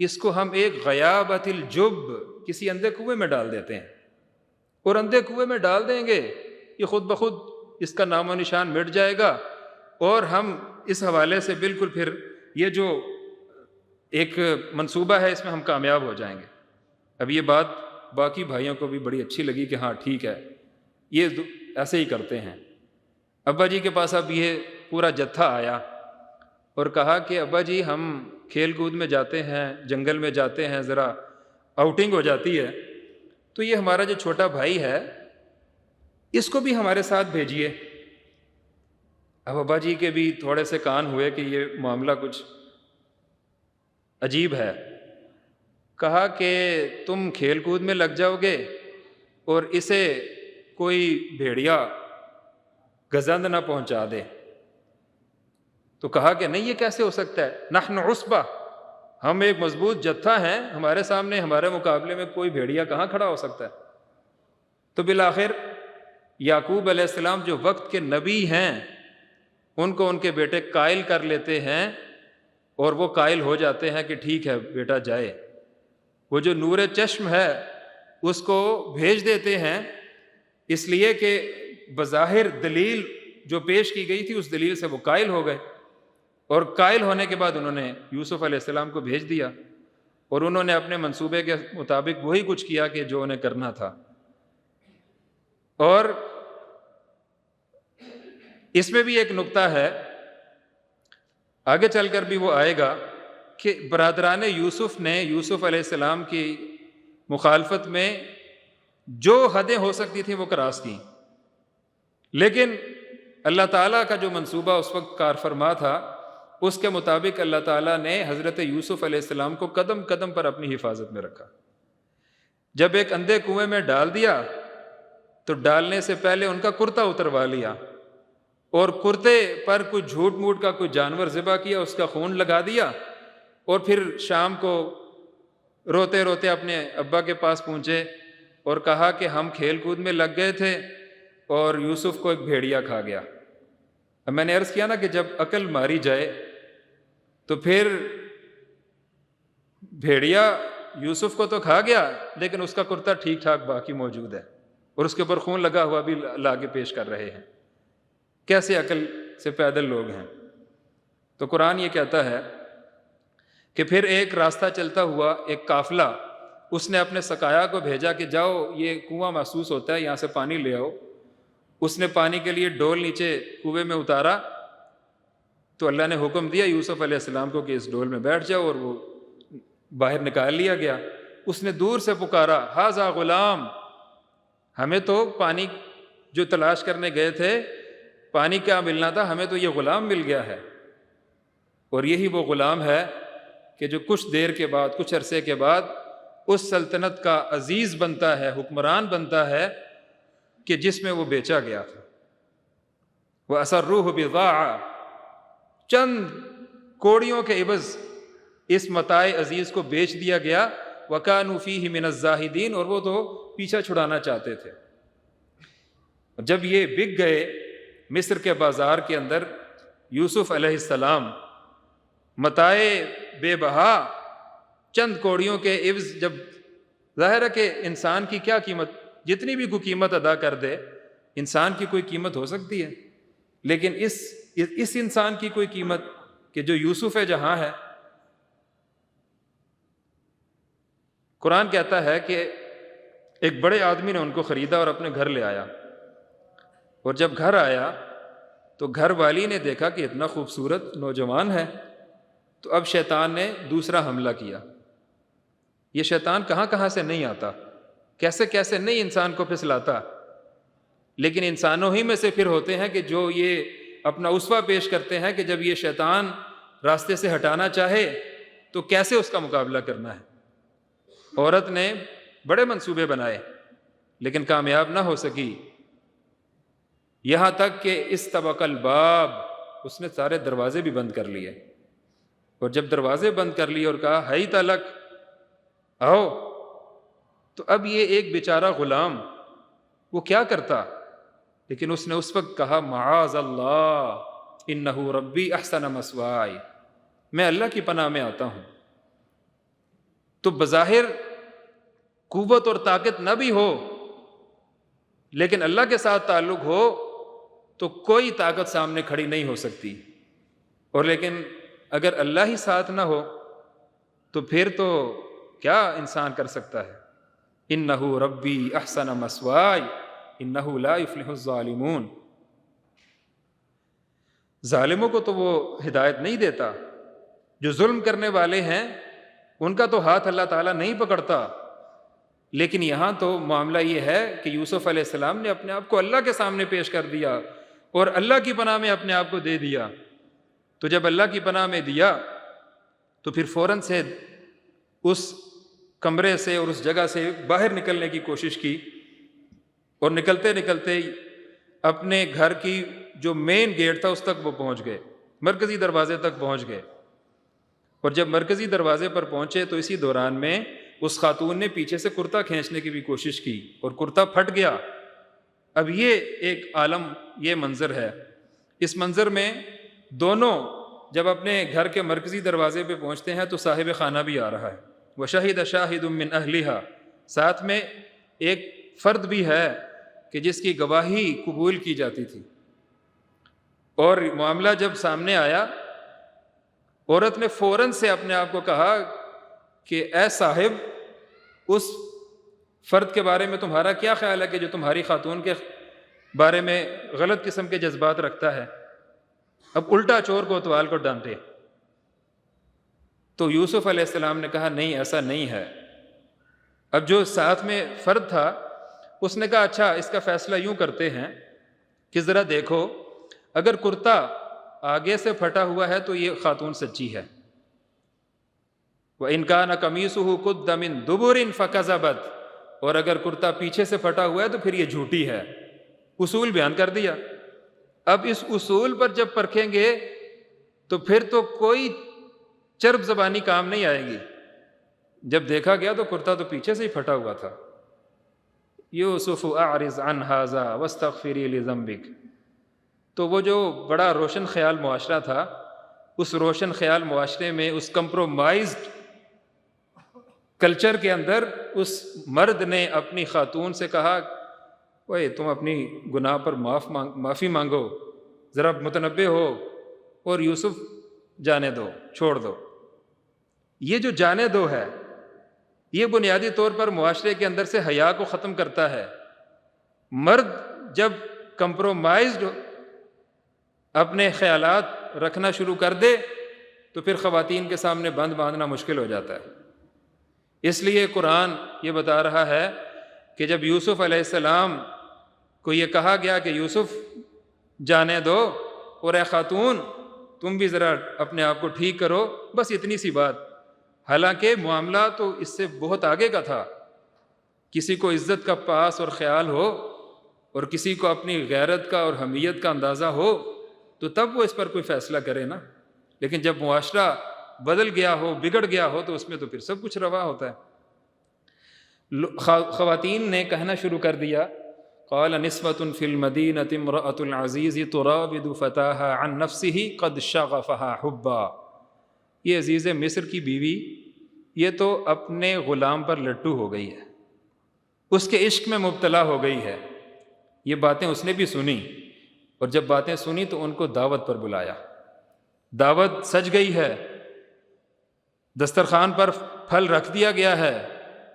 اس کو ہم ایک غیابت الجب، کسی اندھے کنویں میں ڈال دیتے ہیں، اور اندھے کنویں میں ڈال دیں گے یہ خود بخود اس کا نام و نشان مٹ جائے گا، اور ہم اس حوالے سے بالکل پھر یہ جو ایک منصوبہ ہے اس میں ہم کامیاب ہو جائیں گے. اب یہ بات باقی بھائیوں کو بھی بڑی اچھی لگی کہ ہاں ٹھیک ہے یہ ایسے ہی کرتے ہیں. ابا جی کے پاس اب یہ پورا جتھا آیا اور کہا کہ ابا جی ہم کھیل کود میں جاتے ہیں، جنگل میں جاتے ہیں، ذرا آؤٹنگ ہو جاتی ہے، تو یہ ہمارا جو چھوٹا بھائی ہے اس کو بھی ہمارے ساتھ بھیجیے. اب ابا جی کے بھی تھوڑے سے کان ہوئے کہ یہ معاملہ کچھ عجیب ہے. کہا کہ تم کھیل کود میں لگ جاؤ گے اور اسے کوئی بھیڑیا گزند نہ پہنچا دے. تو کہا کہ نہیں یہ کیسے ہو سکتا ہے، نحن عصبہ، ہم ایک مضبوط جتھا ہیں، ہمارے سامنے ہمارے مقابلے میں کوئی بھیڑیا کہاں کھڑا ہو سکتا ہے. تو بالآخر یعقوب علیہ السلام جو وقت کے نبی ہیں ان کو ان کے بیٹے قائل کر لیتے ہیں، اور وہ قائل ہو جاتے ہیں کہ ٹھیک ہے بیٹا جائے. وہ جو نور چشم ہے اس کو بھیج دیتے ہیں، اس لیے کہ بظاہر دلیل جو پیش کی گئی تھی اس دلیل سے وہ قائل ہو گئے، اور قائل ہونے کے بعد انہوں نے یوسف علیہ السلام کو بھیج دیا، اور انہوں نے اپنے منصوبے کے مطابق وہی کچھ کیا کہ جو انہیں کرنا تھا. اور اس میں بھی ایک نقطہ ہے، آگے چل کر بھی وہ آئے گا، کہ برادران یوسف نے یوسف علیہ السلام کی مخالفت میں جو حدیں ہو سکتی تھیں وہ کراس کی، لیکن اللہ تعالیٰ کا جو منصوبہ اس وقت کار فرما تھا اس کے مطابق اللہ تعالیٰ نے حضرت یوسف علیہ السلام کو قدم قدم پر اپنی حفاظت میں رکھا. جب ایک اندھے کنویں میں ڈال دیا تو ڈالنے سے پہلے ان کا کرتا اتروا لیا، اور کرتے پر کوئی جھوٹ موٹ کا کوئی جانور ذبح کیا، اس کا خون لگا دیا، اور پھر شام کو روتے روتے اپنے ابا کے پاس پہنچے اور کہا کہ ہم کھیل کود میں لگ گئے تھے اور یوسف کو ایک بھیڑیا کھا گیا. اب میں نے عرض کیا نا کہ جب عقل ماری جائے تو پھر بھیڑیا یوسف کو تو کھا گیا لیکن اس کا کرتا ٹھیک ٹھاک باقی موجود ہے، اور اس کے اوپر خون لگا ہوا بھی لا کے پیش کر رہے ہیں. کیسے عقل سے پیدل لوگ ہیں. تو قرآن یہ کہتا ہے کہ پھر ایک راستہ چلتا ہوا ایک قافلہ، اس نے اپنے سقایا کو بھیجا کہ جاؤ یہ کنواں محسوس ہوتا ہے یہاں سے پانی لے آؤ. اس نے پانی کے لیے ڈول نیچے کنویں میں اتارا تو اللہ نے حکم دیا یوسف علیہ السلام کو کہ اس ڈول میں بیٹھ جاؤ، اور وہ باہر نکال لیا گیا. اس نے دور سے پکارا ھذا غلام، ہمیں تو پانی جو تلاش کرنے گئے تھے پانی کیا ملنا تھا، ہمیں تو یہ غلام مل گیا ہے. اور یہی وہ غلام ہے کہ جو کچھ دیر کے بعد، کچھ عرصے کے بعد اس سلطنت کا عزیز بنتا ہے، حکمران بنتا ہے کہ جس میں وہ بیچا گیا تھا. وَأَسَرُّوهُ بِضَاعَةً، چند کوڑیوں کے عوض اس متاع عزیز کو بیچ دیا گیا. وَكَانُوا فِيهِ مِنَ الزَّاهِدِينَ، اور وہ تو پیچھا چھڑانا چاہتے تھے. جب یہ بک گئے مصر کے بازار کے اندر، یوسف علیہ السلام متاع بے بہا چند کوڑیوں کے عوض، جب ظاہر ہے کہ انسان کی کیا قیمت، جتنی بھی کوئی قیمت ادا کر دے انسان کی کوئی قیمت ہو سکتی ہے، لیکن اس انسان کی کوئی قیمت کہ جو یوسف جہاں ہے. قرآن کہتا ہے کہ ایک بڑے آدمی نے ان کو خریدا اور اپنے گھر لے آیا، اور جب گھر آیا تو گھر والی نے دیکھا کہ اتنا خوبصورت نوجوان ہے. تو اب شیطان نے دوسرا حملہ کیا. یہ شیطان کہاں کہاں سے نہیں آتا، کیسے کیسے نہیں انسان کو پھسلاتا. لیکن انسانوں ہی میں سے پھر ہوتے ہیں کہ جو یہ اپنا اسوہ پیش کرتے ہیں کہ جب یہ شیطان راستے سے ہٹانا چاہے تو کیسے اس کا مقابلہ کرنا ہے۔ عورت نے بڑے منصوبے بنائے لیکن کامیاب نہ ہو سکی، یہاں تک کہ استبق الباب، اس نے سارے دروازے بھی بند کر لیے، اور جب دروازے بند کر لیے اور کہا حیت لک، آؤ، تو اب یہ ایک بیچارہ غلام وہ کیا کرتا، لیکن اس نے اس وقت کہا معاذ اللہ انہ ربی احسن مثوائی، میں اللہ کی پناہ میں آتا ہوں۔ تو بظاہر قوت اور طاقت نہ بھی ہو لیکن اللہ کے ساتھ تعلق ہو تو کوئی طاقت سامنے کھڑی نہیں ہو سکتی، اور لیکن اگر اللہ ہی ساتھ نہ ہو تو پھر تو کیا انسان کر سکتا ہے۔ انہ ربی احسن مثوائی انہ لا یفلح الظالمون، ظالموں کو تو وہ ہدایت نہیں دیتا، جو ظلم کرنے والے ہیں ان کا تو ہاتھ اللہ تعالیٰ نہیں پکڑتا۔ لیکن یہاں تو معاملہ یہ ہے کہ یوسف علیہ السلام نے اپنے آپ کو اللہ کے سامنے پیش کر دیا اور اللہ کی پناہ میں اپنے آپ کو دے دیا، تو جب اللہ کی پناہ میں دیا تو پھر فوراً سے اس کمرے سے اور اس جگہ سے باہر نکلنے کی کوشش کی، اور نکلتے نکلتے اپنے گھر کی جو مین گیٹ تھا اس تک وہ پہنچ گئے، مرکزی دروازے تک پہنچ گئے، اور جب مرکزی دروازے پر پہنچے تو اسی دوران میں اس خاتون نے پیچھے سے کرتا کھینچنے کی بھی کوشش کی اور کرتا پھٹ گیا۔ اب یہ ایک عالم، یہ منظر ہے، اس منظر میں دونوں جب اپنے گھر کے مرکزی دروازے پہ پہنچتے ہیں تو صاحب خانہ بھی آ رہا ہے، وَشَهِدَ شَاهِدٌ مِّنْ أَهْلِهَا، ساتھ میں ایک فرد بھی ہے کہ جس کی گواہی قبول کی جاتی تھی۔ اور معاملہ جب سامنے آیا، عورت نے فوراً سے اپنے آپ کو کہا کہ اے صاحب، اس فرد کے بارے میں تمہارا کیا خیال ہے کہ جو تمہاری خاتون کے بارے میں غلط قسم کے جذبات رکھتا ہے؟ اب الٹا چور کو اتوال کو ڈانٹے۔ تو یوسف علیہ السلام نے کہا نہیں، ایسا نہیں ہے۔ اب جو ساتھ میں فرد تھا اس نے کہا اچھا، اس کا فیصلہ یوں کرتے ہیں کہ ذرا دیکھو، اگر کرتا آگے سے پھٹا ہوا ہے تو یہ خاتون سچی ہے، وَإِنْ كَانَ قَمِيصُهُ قُدَّ مِن دُبُرٍ فَكَذَبَتْ، اور اگر کرتا پیچھے سے پھٹا ہوا ہے تو پھر یہ جھوٹی ہے۔ اصول بیان کر دیا۔ اب اس اصول پر جب پرکھیں گے تو پھر تو کوئی چرب زبانی کام نہیں آئے گی۔ جب دیکھا گیا تو کرتا تو پیچھے سے ہی پھٹا ہوا تھا۔ یوسف اعرض عن ھذا واستغفری لذنبک، تو وہ جو بڑا روشن خیال معاشرہ تھا، اس روشن خیال معاشرے میں، اس کمپرومائزڈ کلچر کے اندر، اس مرد نے اپنی خاتون سے کہا اوئے تم اپنی گناہ پر معافی مانگو، ذرا متنبہ ہو، اور یوسف جانے دو، چھوڑ دو۔ یہ جو جانے دو ہے، یہ بنیادی طور پر معاشرے کے اندر سے حیا کو ختم کرتا ہے۔ مرد جب کمپرومائزڈ اپنے خیالات رکھنا شروع کر دے تو پھر خواتین کے سامنے بند باندھنا مشکل ہو جاتا ہے۔ اس لیے قرآن یہ بتا رہا ہے کہ جب یوسف علیہ السلام کو یہ کہا گیا کہ یوسف جانے دو، اور اے خاتون تم بھی ذرا اپنے آپ کو ٹھیک کرو، بس اتنی سی بات۔ حالانکہ معاملہ تو اس سے بہت آگے کا تھا۔ کسی کو عزت کا پاس اور خیال ہو اور کسی کو اپنی غیرت کا اور حمیت کا اندازہ ہو تو تب وہ اس پر کوئی فیصلہ کرے نا، لیکن جب معاشرہ بدل گیا ہو، بگڑ گیا ہو، تو اس میں تو پھر سب کچھ روا ہوتا ہے۔ خواتین نے کہنا شروع کر دیا، قال نسوة في المدينة امرأة العزيز تراود فتاها عن نفسه قد شغفها حبا، یہ عزیز مصر کی بیوی یہ تو اپنے غلام پر لٹو ہو گئی ہے، اس کے عشق میں مبتلا ہو گئی ہے۔ یہ باتیں اس نے بھی سنی، اور جب باتیں سنی تو ان کو دعوت پر بلایا۔ دعوت سج گئی ہے، دسترخوان پر پھل رکھ دیا گیا ہے،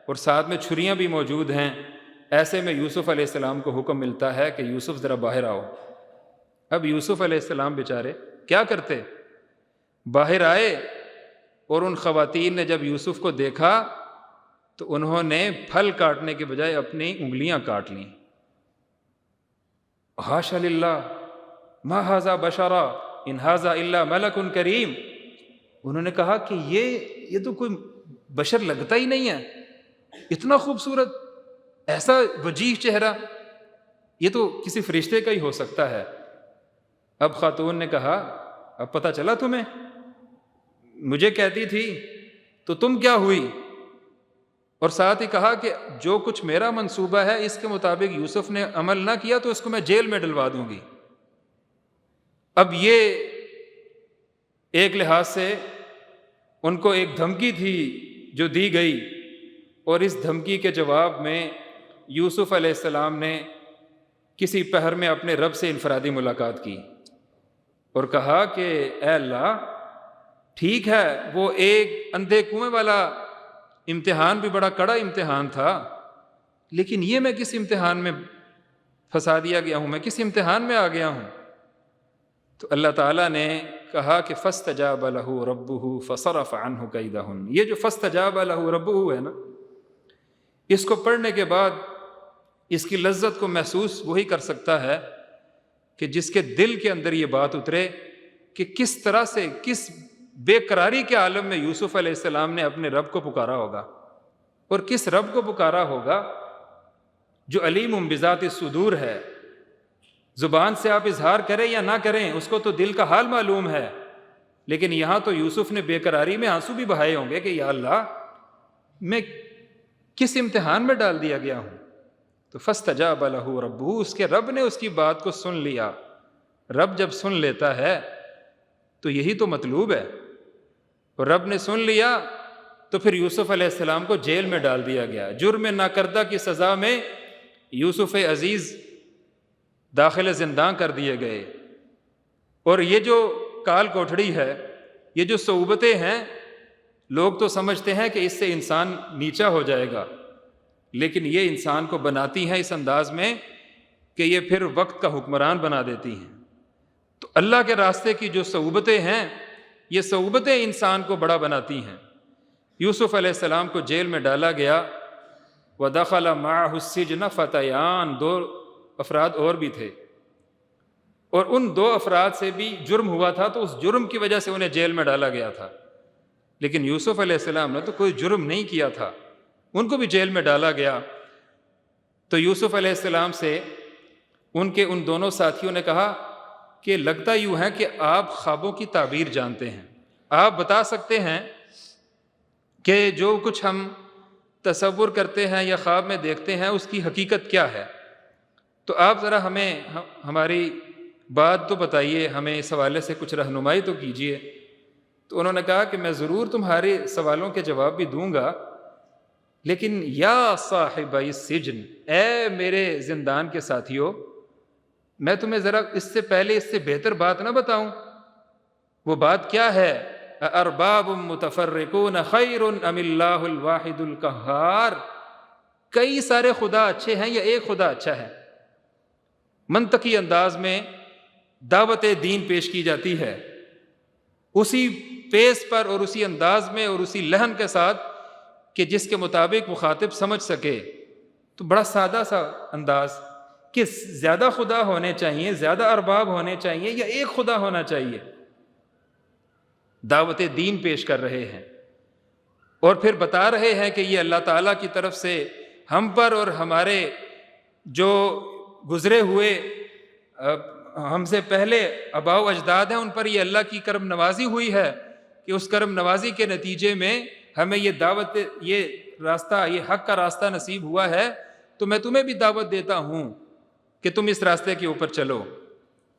اور ساتھ میں چھریاں بھی موجود ہیں۔ ایسے میں یوسف علیہ السلام کو حکم ملتا ہے کہ یوسف ذرا باہر آؤ۔ اب یوسف علیہ السلام بیچارے کیا کرتے؟ باہر آئے، اور ان خواتین نے جب یوسف کو دیکھا تو انہوں نے پھل کاٹنے کے بجائے اپنی انگلیاں کاٹ لیں۔ حاشا للہ ما ھذا بشرا ان ھذا الا ملک کریم. انہوں نے کہا کہ یہ تو کوئی بشر لگتا ہی نہیں ہے، اتنا خوبصورت، ایسا وجیح چہرہ، یہ تو کسی فرشتے کا ہی ہو سکتا ہے. اب خاتون نے کہا اب پتہ چلا تمہیں، مجھے کہتی تھی تو تم کیا ہوئی؟ اور ساتھ ہی کہا کہ جو کچھ میرا منصوبہ ہے اس کے مطابق یوسف نے عمل نہ کیا تو اس کو میں جیل میں ڈلوا دوں گی. اب یہ ایک لحاظ سے ان کو ایک دھمکی تھی جو دی گئی، اور اس دھمکی کے جواب میں یوسف علیہ السلام نے کسی پہر میں اپنے رب سے انفرادی ملاقات کی اور کہا کہ اے اللہ، ٹھیک ہے وہ ایک اندھے کنویں والا امتحان بھی بڑا کڑا امتحان تھا، لیکن یہ میں کس امتحان میں پھنسا دیا گیا ہوں، میں کس امتحان میں آ گیا ہوں؟ تو اللہ تعالیٰ نے کہا کہ فاستجاب لہ ربہ فصرف عنہ کیدہن. یہ جو فاستجاب لہ ربہ ہے نا، اس کو پڑھنے کے بعد اس کی لذت کو محسوس وہی کر سکتا ہے کہ جس کے دل کے اندر یہ بات اترے کہ کس طرح سے، کس بے قراری کے عالم میں یوسف علیہ السلام نے اپنے رب کو پکارا ہوگا، اور کس رب کو پکارا ہوگا جو علیم بذات الصدور ہے. زبان سے آپ اظہار کریں یا نہ کریں اس کو تو دل کا حال معلوم ہے، لیکن یہاں تو یوسف نے بے قراری میں آنسو بھی بہائے ہوں گے کہ یا اللہ، میں کس امتحان میں ڈال دیا گیا ہوں. تو فاستجاب لہ ربہ، اس کے رب نے اس کی بات کو سن لیا. رب جب سن لیتا ہے تو یہی تو مطلوب ہے، اور رب نے سن لیا تو پھر یوسف علیہ السلام کو جیل میں ڈال دیا گیا. جرم ناکردہ کی سزا میں یوسف عزیز داخل زندان کر دیے گئے. اور یہ جو کال کوٹھڑی ہے، یہ جو صعوبتیں ہیں، لوگ تو سمجھتے ہیں کہ اس سے انسان نیچا ہو جائے گا، لیکن یہ انسان کو بناتی ہیں اس انداز میں کہ یہ پھر وقت کا حکمران بنا دیتی ہیں. تو اللہ کے راستے کی جو صعوبتیں ہیں، یہ صعوبتیں انسان کو بڑا بناتی ہیں. یوسف علیہ السلام کو جیل میں ڈالا گیا. وَدَخَلَ مَعَهُ السِّجْنَ فَتَيَانِ، 2 افراد اور بھی تھے، اور ان 2 افراد سے بھی جرم ہوا تھا، تو اس جرم کی وجہ سے انہیں جیل میں ڈالا گیا تھا. لیکن یوسف علیہ السلام نے تو کوئی جرم نہیں کیا تھا، ان کو بھی جیل میں ڈالا گیا. تو یوسف علیہ السلام سے ان کے ان دونوں ساتھیوں نے کہا کہ لگتا یوں ہے کہ آپ خوابوں کی تعبیر جانتے ہیں، آپ بتا سکتے ہیں کہ جو کچھ ہم تصور کرتے ہیں یا خواب میں دیکھتے ہیں اس کی حقیقت کیا ہے. تو آپ ذرا ہمیں ہماری بات تو بتائیے، ہمیں اس حوالے سے کچھ رہنمائی تو کیجیے. تو انہوں نے کہا کہ میں ضرور تمہارے سوالوں کے جواب بھی دوں گا، لیکن یا صاحبی السجن، اے میرے زندان کے ساتھیوں، میں تمہیں ذرا اس سے پہلے اس سے بہتر بات نہ بتاؤں. وہ بات کیا ہے؟ ارباب متفرقون خیر ام اللہ الواحد القہار، کئی سارے خدا اچھے ہیں یا ایک خدا اچھا ہے؟ منطقی انداز میں دعوت دین پیش کی جاتی ہے، اسی پیس پر اور اسی انداز میں اور اسی لحن کے ساتھ کہ جس کے مطابق مخاطب سمجھ سکے. تو بڑا سادہ سا انداز کہ زیادہ خدا ہونے چاہیے، زیادہ ارباب ہونے چاہیے یا ایک خدا ہونا چاہیے. دعوت دین پیش کر رہے ہیں اور پھر بتا رہے ہیں کہ یہ اللہ تعالیٰ کی طرف سے ہم پر اور ہمارے جو گزرے ہوئے ہم سے پہلے آباء و اجداد ہیں ان پر یہ اللہ کی کرم نوازی ہوئی ہے کہ اس کرم نوازی کے نتیجے میں ہمیں یہ دعوت، یہ راستہ، یہ حق کا راستہ نصیب ہوا ہے. تو میں تمہیں بھی دعوت دیتا ہوں کہ تم اس راستے کے اوپر چلو.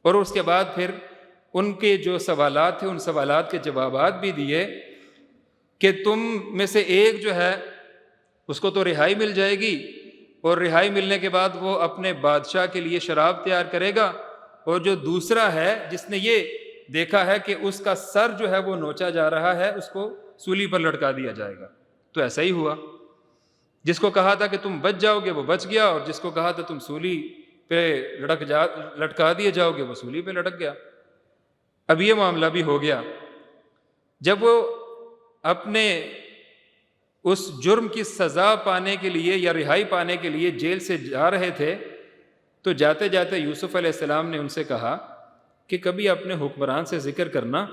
اور اس کے بعد پھر ان کے جو سوالات تھے ان سوالات کے جوابات بھی دیے کہ تم میں سے ایک جو ہے اس کو تو رہائی مل جائے گی، اور رہائی ملنے کے بعد وہ اپنے بادشاہ کے لیے شراب تیار کرے گا، اور جو دوسرا ہے جس نے یہ دیکھا ہے کہ اس کا سر جو ہے وہ نوچا جا رہا ہے، اس کو سولی پر لٹکا دیا جائے گا. تو ایسا ہی ہوا، جس کو کہا تھا کہ تم بچ جاؤ گے وہ بچ گیا، اور جس کو کہا تھا تم سولی پہ لٹکا دیے جاؤ گے وہ سولی پہ لٹک گیا. اب یہ معاملہ بھی ہو گیا. جب وہ اپنے اس جرم کی سزا پانے کے لیے یا رہائی پانے کے لیے جیل سے جا رہے تھے تو جاتے جاتے یوسف علیہ السلام نے ان سے کہا کہ کبھی اپنے حکمران سے ذکر کرنا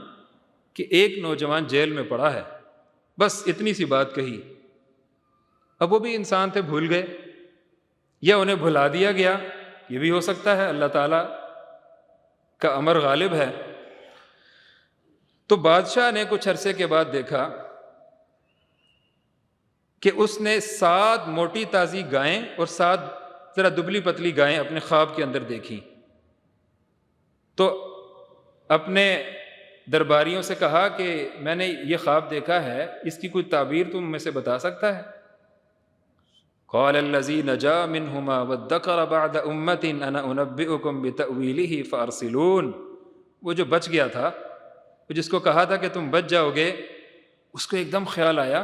کہ ایک نوجوان جیل میں پڑا ہے، بس اتنی سی بات کہی۔ اب وہ بھی انسان تھے، بھول گئے یا انہیں بھلا دیا گیا، یہ بھی ہو سکتا ہے، اللہ تعالیٰ کا امر غالب ہے۔ تو بادشاہ نے کچھ عرصے کے بعد دیکھا کہ اس نے 7 موٹی تازی گائیں اور 7 ذرا دبلی پتلی گائیں اپنے خواب کے اندر دیکھی، تو اپنے درباریوں سے کہا کہ میں نے یہ خواب دیکھا ہے، اس کی کوئی تعبیر تم میں سے بتا سکتا ہے؟ قال الذی نجا منہما وادکر بعد امۃ انا انبئکم بتأویلہ فارسلون۔ وہ جو بچ گیا تھا، وہ جس کو کہا تھا کہ تم بچ جاؤ گے، اس کو ایک دم خیال آیا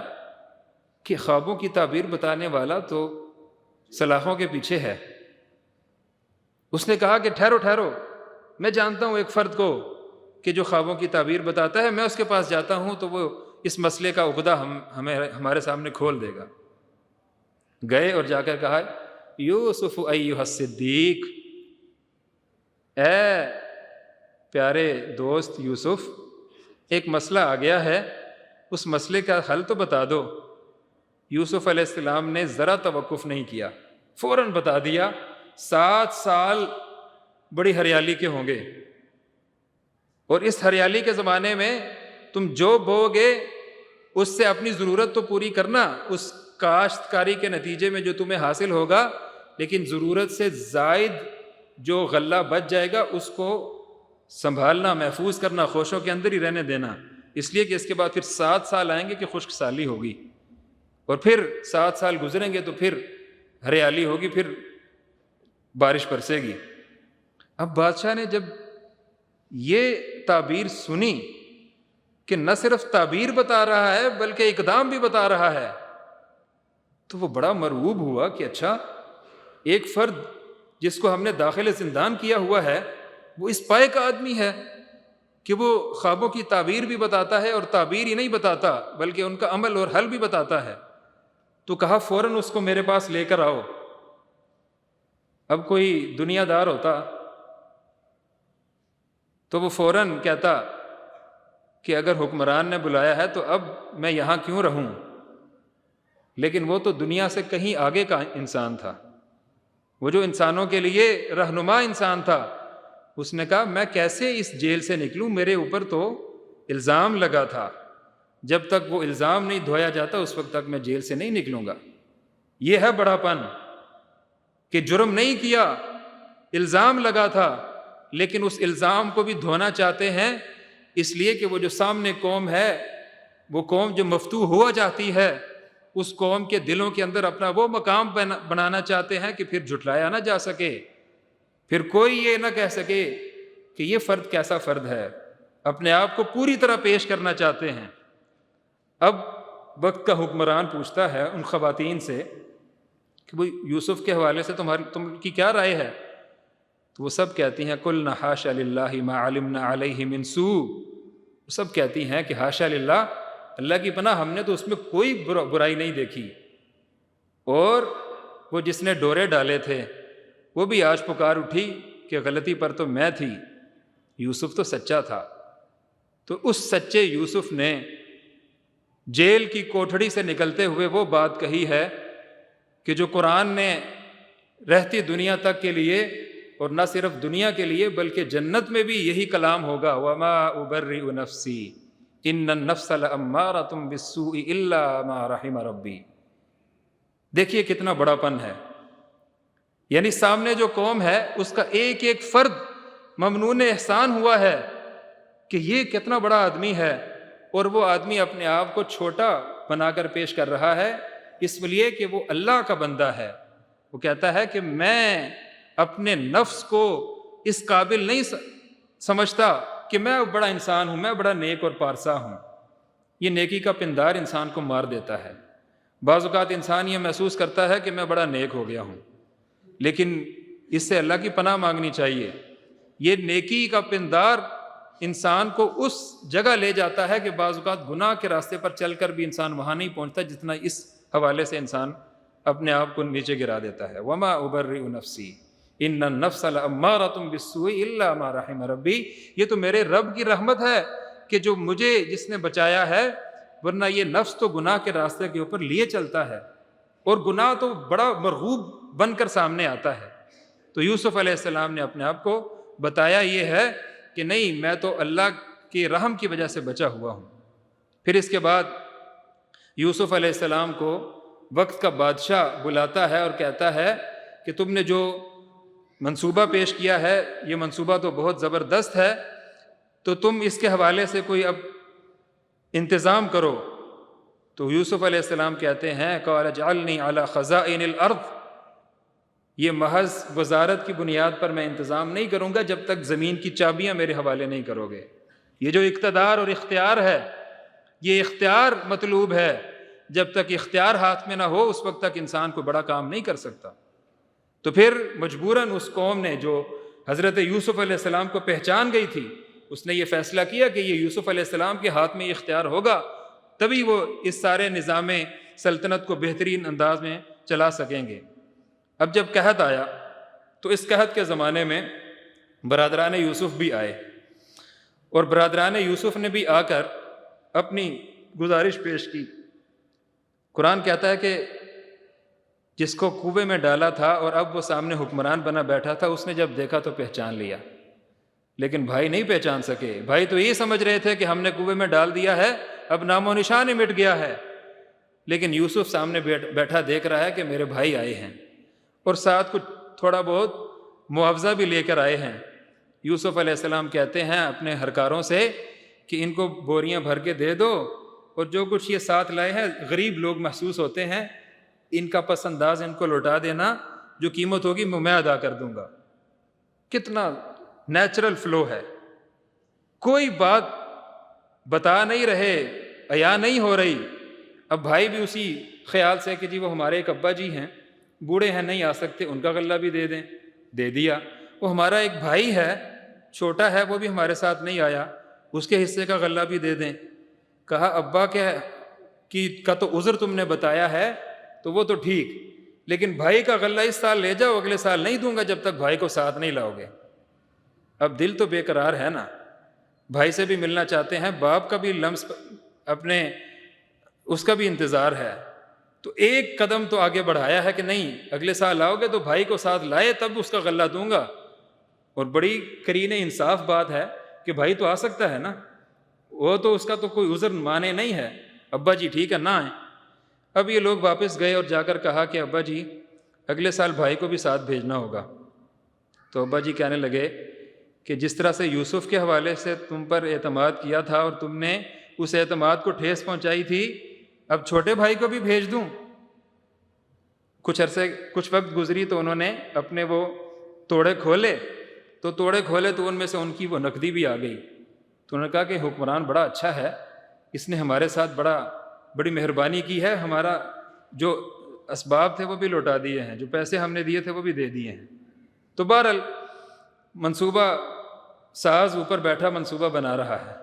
کہ خوابوں کی تعبیر بتانے والا تو سلاخوں کے پیچھے ہے۔ اس نے کہا کہ ٹھہرو ٹھہرو، میں جانتا ہوں ایک فرد کو کہ جو خوابوں کی تعبیر بتاتا ہے، میں اس کے پاس جاتا ہوں تو وہ اس مسئلے کا عقدہ ہمارے سامنے کھول دے گا۔ گئے اور جا کر کہا یوسف ایھا الصدیق، اے پیارے دوست یوسف، ایک مسئلہ آ گیا ہے، اس مسئلے کا حل تو بتا دو۔ یوسف علیہ السلام نے ذرا توقف نہیں کیا، فوراً بتا دیا 7 سال بڑی ہریالی کے ہوں گے، اور اس ہریالی کے زمانے میں تم جو بو گے اس سے اپنی ضرورت تو پوری کرنا، اس کاشتکاری کے نتیجے میں جو تمہیں حاصل ہوگا، لیکن ضرورت سے زائد جو غلہ بچ جائے گا اس کو سنبھالنا، محفوظ کرنا، خوشوں کے اندر ہی رہنے دینا، اس لیے کہ اس کے بعد پھر 7 سال آئیں گے کہ خشک سالی ہوگی، اور پھر 7 سال گزریں گے تو پھر ہریالی ہوگی، پھر بارش برسے گی۔ اب بادشاہ نے جب یہ تعبیر سنی کہ نہ صرف تعبیر بتا رہا ہے بلکہ اقدام بھی بتا رہا ہے، تو وہ بڑا مرعوب ہوا کہ اچھا، ایک فرد جس کو ہم نے داخل زندان کیا ہوا ہے وہ اس پائے کا آدمی ہے کہ وہ خوابوں کی تعبیر بھی بتاتا ہے، اور تعبیر ہی نہیں بتاتا بلکہ ان کا عمل اور حل بھی بتاتا ہے۔ تو کہا فوراً اس کو میرے پاس لے کر آؤ۔ اب کوئی دنیا دار ہوتا تو وہ فوراً کہتا کہ اگر حکمران نے بلایا ہے تو اب میں یہاں کیوں رہوں، لیکن وہ تو دنیا سے کہیں آگے کا انسان تھا، وہ جو انسانوں کے لیے رہنما انسان تھا۔ اس نے کہا میں کیسے اس جیل سے نکلوں، میرے اوپر تو الزام لگا تھا، جب تک وہ الزام نہیں دھویا جاتا اس وقت تک میں جیل سے نہیں نکلوں گا۔ یہ ہے بڑا پن کہ جرم نہیں کیا، الزام لگا تھا، لیکن اس الزام کو بھی دھونا چاہتے ہیں، اس لیے کہ وہ جو سامنے قوم ہے، وہ قوم جو مفتوح ہوا جاتی ہے، اس قوم کے دلوں کے اندر اپنا وہ مقام بنانا چاہتے ہیں کہ پھر جھٹلایا نہ جا سکے، پھر کوئی یہ نہ کہہ سکے کہ یہ فرد کیسا فرد ہے، اپنے آپ کو پوری طرح پیش کرنا چاہتے ہیں۔ اب وقت کا حکمران پوچھتا ہے ان خواتین سے کہ وہ یوسف کے حوالے سے تم کی کیا رائے ہے؟ تو وہ سب کہتی ہیں قلنا حاشا للہ ما علمنا علیہ من سوء، وہ سب کہتی ہیں کہ حاشا للہ، اللہ کی پناہ، ہم نے تو اس میں کوئی برائی نہیں دیکھی، اور وہ جس نے ڈورے ڈالے تھے وہ بھی آج پکار اٹھی کہ غلطی پر تو میں تھی، یوسف تو سچا تھا۔ تو اس سچے یوسف نے جیل کی کوٹھڑی سے نکلتے ہوئے وہ بات کہی ہے کہ جو قرآن نے رہتی دنیا تک کے لیے، اور نہ صرف دنیا کے لیے بلکہ جنت میں بھی یہی کلام ہوگا، وما ابرئ نفسی ان النفس لامارۃ بالسوء الا ما رحم ربی۔ دیکھیے کتنا بڑا پن ہے، یعنی سامنے جو قوم ہے اس کا ایک ایک فرد ممنون احسان ہوا ہے کہ یہ کتنا بڑا آدمی ہے، اور وہ آدمی اپنے آپ کو چھوٹا بنا کر پیش کر رہا ہے، اس لیے کہ وہ اللہ کا بندہ ہے۔ وہ کہتا ہے کہ میں اپنے نفس کو اس قابل نہیں سمجھتا کہ میں بڑا انسان ہوں، میں بڑا نیک اور پارسا ہوں۔ یہ نیکی کا پندار انسان کو مار دیتا ہے۔ بعض اوقات انسان یہ محسوس کرتا ہے کہ میں بڑا نیک ہو گیا ہوں، لیکن اس سے اللہ کی پناہ مانگنی چاہیے۔ یہ نیکی کا پندار انسان کو اس جگہ لے جاتا ہے کہ بعض اوقات گناہ کے راستے پر چل کر بھی انسان وہاں نہیں پہنچتا جتنا اس حوالے سے انسان اپنے آپ کو نیچے گرا دیتا ہے۔ وما ابرئ نفسی ان النفس لامارۃ بالسوء الا ما رحم ربی، یہ تو میرے رب کی رحمت ہے کہ جو مجھے جس نے بچایا ہے، ورنہ یہ نفس تو گناہ کے راستے کے اوپر لیے چلتا ہے، اور گناہ تو بڑا مرغوب بن کر سامنے آتا ہے۔ تو یوسف علیہ السلام نے اپنے آپ کو بتایا یہ ہے کہ نہیں، میں تو اللہ کے رحم کی وجہ سے بچا ہوا ہوں۔ پھر اس کے بعد یوسف علیہ السلام کو وقت کا بادشاہ بلاتا ہے اور کہتا ہے کہ تم نے جو منصوبہ پیش کیا ہے یہ منصوبہ تو بہت زبردست ہے، تو تم اس کے حوالے سے کوئی اب انتظام کرو۔ تو یوسف علیہ السلام کہتے ہیں قال اجعلنی علی خزائن الارض، یہ محض وزارت کی بنیاد پر میں انتظام نہیں کروں گا جب تک زمین کی چابیاں میرے حوالے نہیں کرو گے۔ یہ جو اقتدار اور اختیار ہے، یہ اختیار مطلوب ہے، جب تک اختیار ہاتھ میں نہ ہو اس وقت تک انسان کوئی بڑا کام نہیں کر سکتا۔ تو پھر مجبوراً اس قوم نے جو حضرت یوسف علیہ السلام کو پہچان گئی تھی، اس نے یہ فیصلہ کیا کہ یہ یوسف علیہ السلام کے ہاتھ میں یہ اختیار ہوگا، تبھی وہ اس سارے نظام سلطنت کو بہترین انداز میں چلا سکیں گے۔ اب جب قحط آیا تو اس قحط کے زمانے میں برادران یوسف بھی آئے، اور برادران یوسف نے بھی آ کر اپنی گزارش پیش کی۔ قرآن کہتا ہے کہ جس کو کنویں میں ڈالا تھا اور اب وہ سامنے حکمران بنا بیٹھا تھا، اس نے جب دیکھا تو پہچان لیا، لیکن بھائی نہیں پہچان سکے۔ بھائی تو یہ سمجھ رہے تھے کہ ہم نے کنویں میں ڈال دیا ہے، اب نام و نشان ہی مٹ گیا ہے، لیکن یوسف سامنے بیٹھا دیکھ رہا ہے کہ میرے بھائی آئے ہیں، اور ساتھ کچھ تھوڑا بہت معاوضہ بھی لے کر آئے ہیں۔ یوسف علیہ السلام کہتے ہیں اپنے ہرکاروں سے کہ ان کو بوریاں بھر کے دے دو، اور جو کچھ یہ ساتھ لائے ہیں غریب لوگ محسوس ہوتے ہیں، ان کا پس انداز ان کو لوٹا دینا، جو قیمت ہوگی میں ادا کر دوں گا۔ کتنا نیچرل فلو ہے، کوئی بات بتا نہیں رہے، عیا نہیں ہو رہی۔ اب بھائی بھی اسی خیال سے کہ جی وہ ہمارے ایک ابا جی ہیں، بوڑھے ہیں نہیں آ سکتے، ان کا غلہ بھی دے دیں، دے دیا۔ وہ ہمارا ایک بھائی ہے چھوٹا ہے، وہ بھی ہمارے ساتھ نہیں آیا، اس کے حصے کا غلہ بھی دے دیں۔ کہا ابا کا تو عذر تم نے بتایا ہے تو وہ تو ٹھیک، لیکن بھائی کا غلہ اس سال لے جاؤ، اگلے سال نہیں دوں گا جب تک بھائی کو ساتھ نہیں لاؤ گے۔ اب دل تو بے قرار ہے نا، بھائی سے بھی ملنا چاہتے ہیں، باپ کا بھی لمس اپنے اس کا بھی انتظار ہے، تو ایک قدم تو آگے بڑھایا ہے کہ نہیں اگلے سال آؤ گے تو بھائی کو ساتھ لائے تب اس کا غلہ دوں گا۔ اور بڑی قرین انصاف بات ہے کہ بھائی تو آ سکتا ہے نا، وہ تو اس کا تو کوئی عذر مانے نہیں ہے، ابا جی ٹھیک ہے نہ آئیں۔ اب یہ لوگ واپس گئے اور جا کر کہا کہ ابا جی اگلے سال بھائی کو بھی ساتھ بھیجنا ہوگا۔ تو ابا جی کہنے لگے کہ جس طرح سے یوسف کے حوالے سے تم پر اعتماد کیا تھا اور تم نے اس اعتماد کو ٹھیس پہنچائی تھی، اب چھوٹے بھائی کو بھی بھیج دوں؟ کچھ وقت گزری تو انہوں نے اپنے وہ توڑے کھولے تو ان میں سے ان کی وہ نقدی بھی آ گئی۔ تو انہوں نے کہا کہ حکمران بڑا اچھا ہے، اس نے ہمارے ساتھ بڑی مہربانی کی ہے، ہمارا جو اسباب تھے وہ بھی لوٹا دیے ہیں، جو پیسے ہم نے دیے تھے وہ بھی دے دیے ہیں۔ تو بہرحال منصوبہ ساز اوپر بیٹھا منصوبہ بنا رہا ہے۔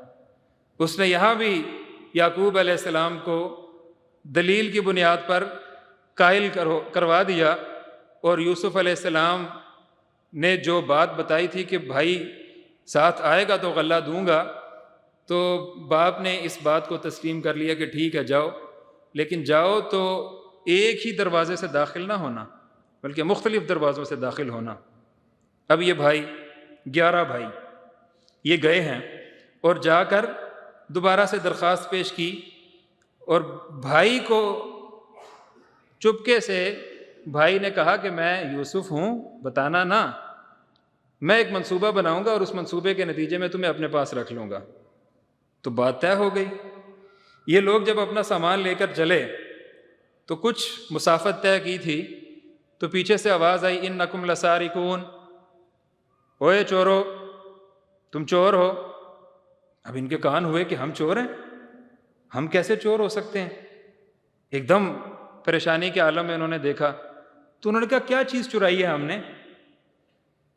اس نے یہاں بھی یعقوب علیہ السلام کو دلیل کی بنیاد پر قائل کروا دیا، اور یوسف علیہ السلام نے جو بات بتائی تھی کہ بھائی ساتھ آئے گا تو غلہ دوں گا، تو باپ نے اس بات کو تسلیم کر لیا کہ ٹھیک ہے جاؤ، لیکن جاؤ تو ایک ہی دروازے سے داخل نہ ہونا بلکہ مختلف دروازوں سے داخل ہونا۔ اب یہ 11 بھائی یہ گئے ہیں اور جا کر دوبارہ سے درخواست پیش کی، اور بھائی کو چپکے سے بھائی نے کہا کہ میں یوسف ہوں، بتانا نہ، میں ایک منصوبہ بناؤں گا اور اس منصوبے کے نتیجے میں تمہیں اپنے پاس رکھ لوں گا۔ تو بات طے ہو گئی۔ یہ لوگ جب اپنا سامان لے کر چلے تو کچھ مسافت طے کی تھی، تو پیچھے سے آواز آئی انکم لسارقون، اوئے چورو، تم چور ہو۔ اب ان کے کان ہوئے کہ ہم چور ہیں، ہم کیسے چور ہو سکتے ہیں؟ ایک دم پریشانی کے عالم میں انہوں نے دیکھا، تو انہوں نے کہا کیا چیز چرائی ہے ہم نے؟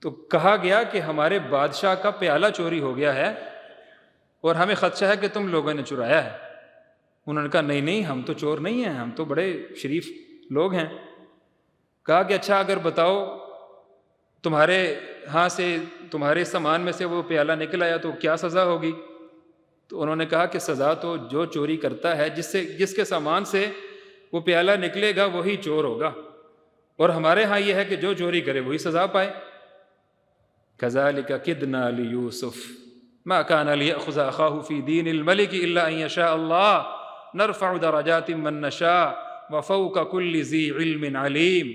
تو کہا گیا کہ ہمارے بادشاہ کا پیالہ چوری ہو گیا ہے اور ہمیں خدشہ ہے کہ تم لوگوں نے چرایا ہے۔ انہوں نے کہا نہیں ہم تو چور نہیں ہیں، ہم تو بڑے شریف لوگ ہیں۔ کہا کہ اچھا اگر بتاؤ تمہارے ہاں سے تمہارے سامان میں سے وہ پیالہ نکل آیا تو کیا سزا ہوگی؟ تو انہوں نے کہا کہ سزا تو جو چوری کرتا ہے، جس کے سامان سے وہ پیالہ نکلے گا وہی چور ہوگا، اور ہمارے ہاں یہ ہے کہ جو چوری کرے وہی سزا پائے۔ كَذَلِكَ كِدْنَا لِيُوسُفَ مَا كَانَ لِيَأْخُذَ أَخَاهُ فِي دِينِ الْمَلِكِ إِلَّا أَن يَشَاءَ اللَّهُ نَرْفَعُ دَرَجَاتٍ مَن نَّشَاءُ وَفَوْقَ كُلِّ ذِي عِلْمٍ عَلِيمٍ۔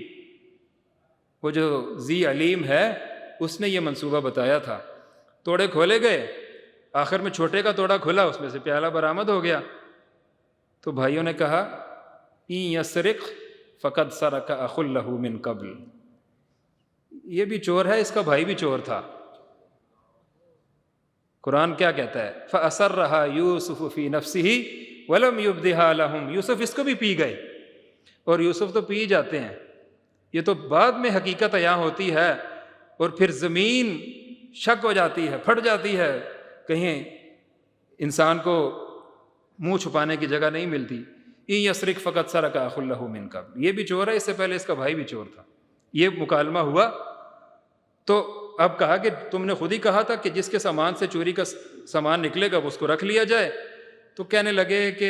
وہ جو ذی علیم ہے اس نے یہ منصوبہ بتایا تھا۔ توڑے کھولے گئے، آخر میں چھوٹے کا توڑا کھلا، اس میں سے پیالہ برآمد ہو گیا۔ تو بھائیوں نے کہا إِن يَسْرِقْ فَقَدْ سَرَقَ أَخٌ لَّهُ مِن قَبْلُ، یہ بھی چور ہے، اس کا بھائی بھی چور تھا۔ قرآن کیا کہتا ہے؟ فَأَسَرَّهَا يُوسُفُ فِي نَفْسِهِ وَلَمْ يُبْدِهَا لَهُمْ، یوسف اس کو بھی پی گئے، اور یوسف تو پی جاتے ہیں، یہ تو بعد میں حقیقت عیاں ہوتی ہے، اور پھر زمین شک ہو جاتی ہے، پھٹ جاتی ہے، کہیں انسان کو منہ چھپانے کی جگہ نہیں ملتی۔ إِن يَسْرِقْ فَقَدْ سَرَقَ أَخٌ لَّهُ مِن قَبْلُ، یہ بھی چور ہے، اس سے پہلے اس کا بھائی بھی چور تھا۔ یہ مکالمہ ہوا تو اب کہا کہ تم نے خود ہی کہا تھا کہ جس کے سامان سے چوری کا سامان نکلے گا وہ اس کو رکھ لیا جائے۔ تو کہنے لگے کہ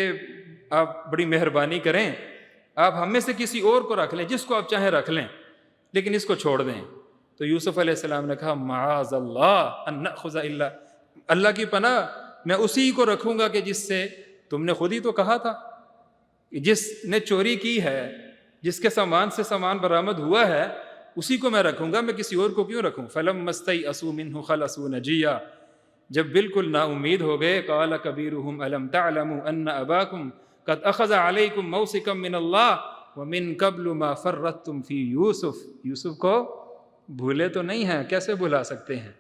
آپ بڑی مہربانی کریں، آپ ہم میں سے کسی اور کو رکھ لیں، جس کو آپ چاہیں رکھ لیں، لیکن اس کو چھوڑ دیں۔ تو یوسف علیہ السلام نے کہا معاذ اللہ ان نأخذ الا، اللہ کی پناہ، میں اسی کو رکھوں گا کہ جس سے تم نے خود ہی تو کہا تھا، جس نے چوری کی ہے، جس کے سامان سے سامان برآمد ہوا ہے اسی کو میں رکھوں گا، میں کسی اور کو کیوں رکھوں؟ فَلَمَّا اسْتَيْأَسُوا مِنْهُ خَلَصُوا نَجِيًّا، جب بالکل نا امید ہو گئے، قَالَ كَبِيرُهُمْ أَلَمْ تَعْلَمُوا أَنَّ أَبَاكُمْ قَدْ أَخَذَ عَلَيْكُمْ مَوْثِقًا مِّنَ اللَّهِ وَمِن قَبْلُ مَا فَرَّطْتُمْ فِي يُوسُفَ، یوسف کو بھولے تو نہیں ہیں، کیسے بھلا سکتے ہیں؟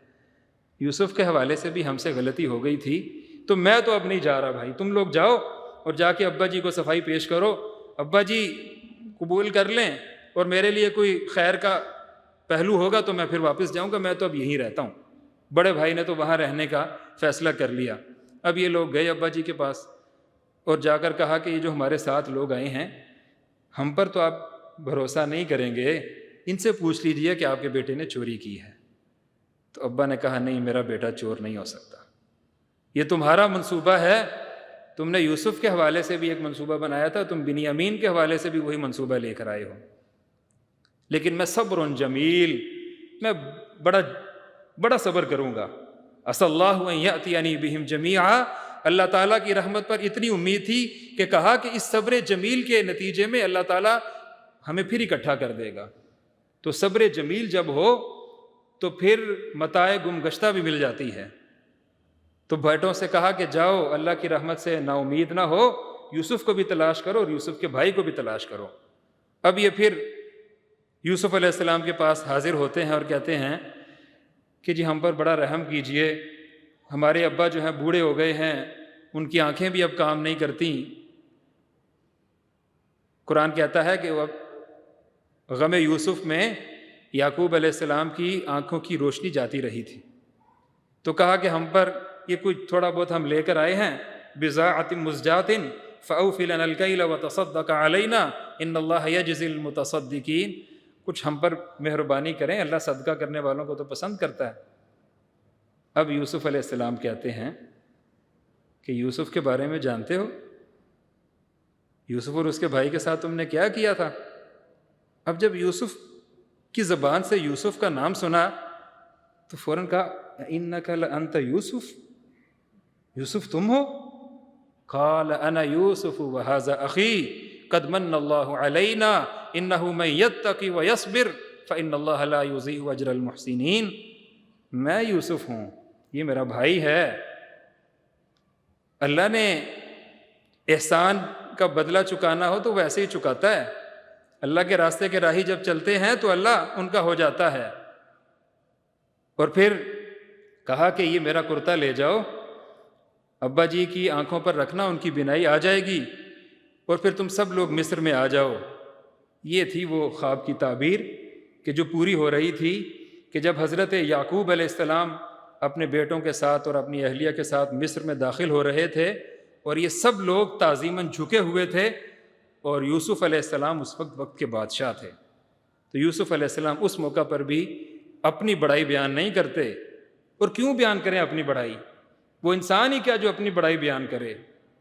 یوسف کے حوالے سے بھی ہم سے غلطی ہو گئی تھی، تو میں تو اب نہیں جا رہا بھائی، تم لوگ جاؤ اور جا کے ابا جی کو صفائی پیش کرو، ابا جی قبول کر لیں، اور میرے لیے کوئی خیر کا پہلو ہوگا تو میں پھر واپس جاؤں گا، میں تو اب یہیں رہتا ہوں۔ بڑے بھائی نے تو وہاں رہنے کا فیصلہ کر لیا۔ اب یہ لوگ گئے ابا جی کے پاس اور جا کر کہا کہ یہ جو ہمارے ساتھ لوگ آئے ہیں ہم پر تو آپ بھروسہ نہیں کریں گے، ان سے پوچھ لیجئے کہ آپ کے بیٹے نے چوری کی ہے۔ تو ابا نے کہا نہیں، میرا بیٹا چور نہیں ہو سکتا، یہ تمہارا منصوبہ ہے، تم نے یوسف کے حوالے سے بھی ایک منصوبہ بنایا تھا، تم بنیامین کے حوالے سے بھی وہی منصوبہ لے کر آئے ہو، لیکن میں صبر جمیل، میں بڑا صبر کروں گا۔ عسى اللہ ان یأتینی بہم جمیعا، اللہ تعالیٰ کی رحمت پر اتنی امید تھی کہ کہا کہ اس صبر جمیل کے نتیجے میں اللہ تعالیٰ ہمیں پھر اکٹھا کر دے گا۔ تو صبر جمیل جب ہو تو پھر متاع گم گشتہ بھی مل جاتی ہے۔ تو بیٹوں سے کہا کہ جاؤ، اللہ کی رحمت سے نا امید نہ ہو، یوسف کو بھی تلاش کرو اور یوسف کے بھائی کو بھی تلاش کرو۔ اب یہ پھر یوسف علیہ السلام کے پاس حاضر ہوتے ہیں اور کہتے ہیں کہ جی ہم پر بڑا رحم کیجئے، ہمارے ابا جو ہیں بوڑھے ہو گئے ہیں، ان کی آنکھیں بھی اب کام نہیں کرتی۔ قرآن کہتا ہے کہ وہ غم یوسف میں یعقوب علیہ السلام کی آنکھوں کی روشنی جاتی رہی تھی، تو کہا کہ ہم پر یہ کچھ تھوڑا بہت ہم لے کر آئے ہیں، بضاعۃ مزجاۃ فأوفِ لنا الکیل وتصدق علینا ان اللہ یجزی المتصدقین، کچھ ہم پر مہربانی کریں، اللہ صدقہ کرنے والوں کو تو پسند کرتا ہے۔ اب یوسف علیہ السلام کہتے ہیں کہ یوسف کے بارے میں جانتے ہو، یوسف اور اس کے بھائی کے ساتھ تم نے کیا کیا تھا؟ اب جب یوسف کی زبان سے یوسف کا نام سنا تو فوراً کہا انک لانت یوسف، یوسف تم ہو؟ قال انا یوسف وہذا اخی قد من اللہ علینا انہ من یتقی ویصبر فان اللہ لا یضیع اجر المحسنین، میں یوسف ہوں، یہ میرا بھائی ہے، اللہ نے احسان کا بدلہ چکانا ہو تو ویسے ہی چکاتا ہے، اللہ کے راستے کے راہی جب چلتے ہیں تو اللہ ان کا ہو جاتا ہے۔ اور پھر کہا کہ یہ میرا کرتا لے جاؤ، ابا جی کی آنکھوں پر رکھنا، ان کی بینائی آ جائے گی، اور پھر تم سب لوگ مصر میں آ جاؤ۔ یہ تھی وہ خواب کی تعبیر کہ جو پوری ہو رہی تھی کہ جب حضرت یعقوب علیہ السلام اپنے بیٹوں کے ساتھ اور اپنی اہلیہ کے ساتھ مصر میں داخل ہو رہے تھے اور یہ سب لوگ تعظیماً جھکے ہوئے تھے، اور یوسف علیہ السلام اس وقت کے بادشاہ تھے، تو یوسف علیہ السلام اس موقع پر بھی اپنی بڑائی بیان نہیں کرتے. اور کیوں بیان کریں اپنی بڑائی؟ وہ انسان ہی کیا جو اپنی بڑائی بیان کرے؟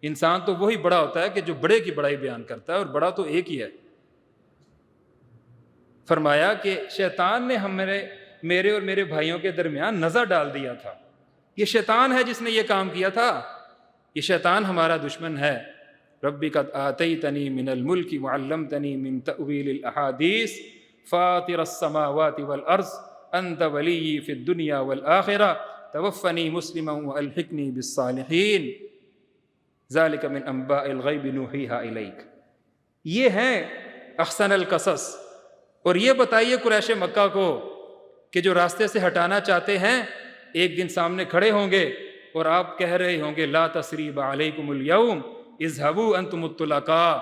انسان تو وہی بڑا ہوتا ہے کہ جو بڑے کی بڑائی بیان کرتا ہے، اور بڑا تو ایک ہی ہے. فرمایا کہ شیطان نے میرے اور میرے بھائیوں کے درمیان نزع ڈال دیا تھا. یہ شیطان ہے جس نے یہ کام کیا تھا. یہ شیطان ہمارا دشمن ہے. ربی قد آتیتنی من الملک وعلمتنی من تأویل الاحادیث فاطر السماوات والارض انت ولی فی الدنیا والآخرہ توفنی مسلما والحقنی بالصالحین ذالک من انباء الغیب نوحیہا الیک. یہ ہیں احسن القصص. اور یہ بتائیے قریش مکہ کو کہ جو راستے سے ہٹانا چاہتے ہیں ایک دن سامنے کھڑے ہوں گے اور آپ کہہ رہے ہوں گے لا تثریب علیکم اليوم اذهبوا انتم الطلقاء.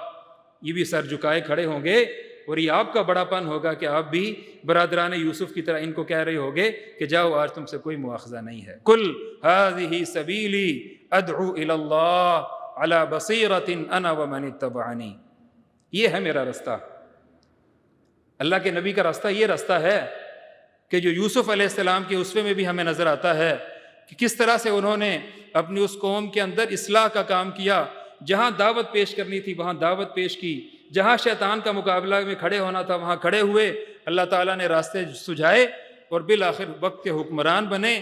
یہ بھی سر جھکائے کھڑے ہوں گے اور یہ آپ کا بڑا پن ہوگا کہ آپ بھی برادران یوسف کی طرح ان کو کہہ رہے ہوگے کہ جاؤ آج تم سے کوئی مواخذہ نہیں ہے. قل هذه سبیلی ادعو الی اللہ علی بصیرۃ انا ومن اتبعنی. یہ ہے میرا رستہ. اللہ کے نبی کا راستہ یہ راستہ ہے کہ جو یوسف علیہ السلام کے اسوے میں بھی ہمیں نظر آتا ہے کہ کس طرح سے انہوں نے اپنی اس قوم کے اندر اصلاح کا کام کیا. جہاں دعوت پیش کرنی تھی وہاں دعوت پیش کی، جہاں شیطان کا مقابلہ میں کھڑے ہونا تھا وہاں کھڑے ہوئے. اللہ تعالیٰ نے راستے سجھائے اور بالآخر وقت کے حکمران بنے،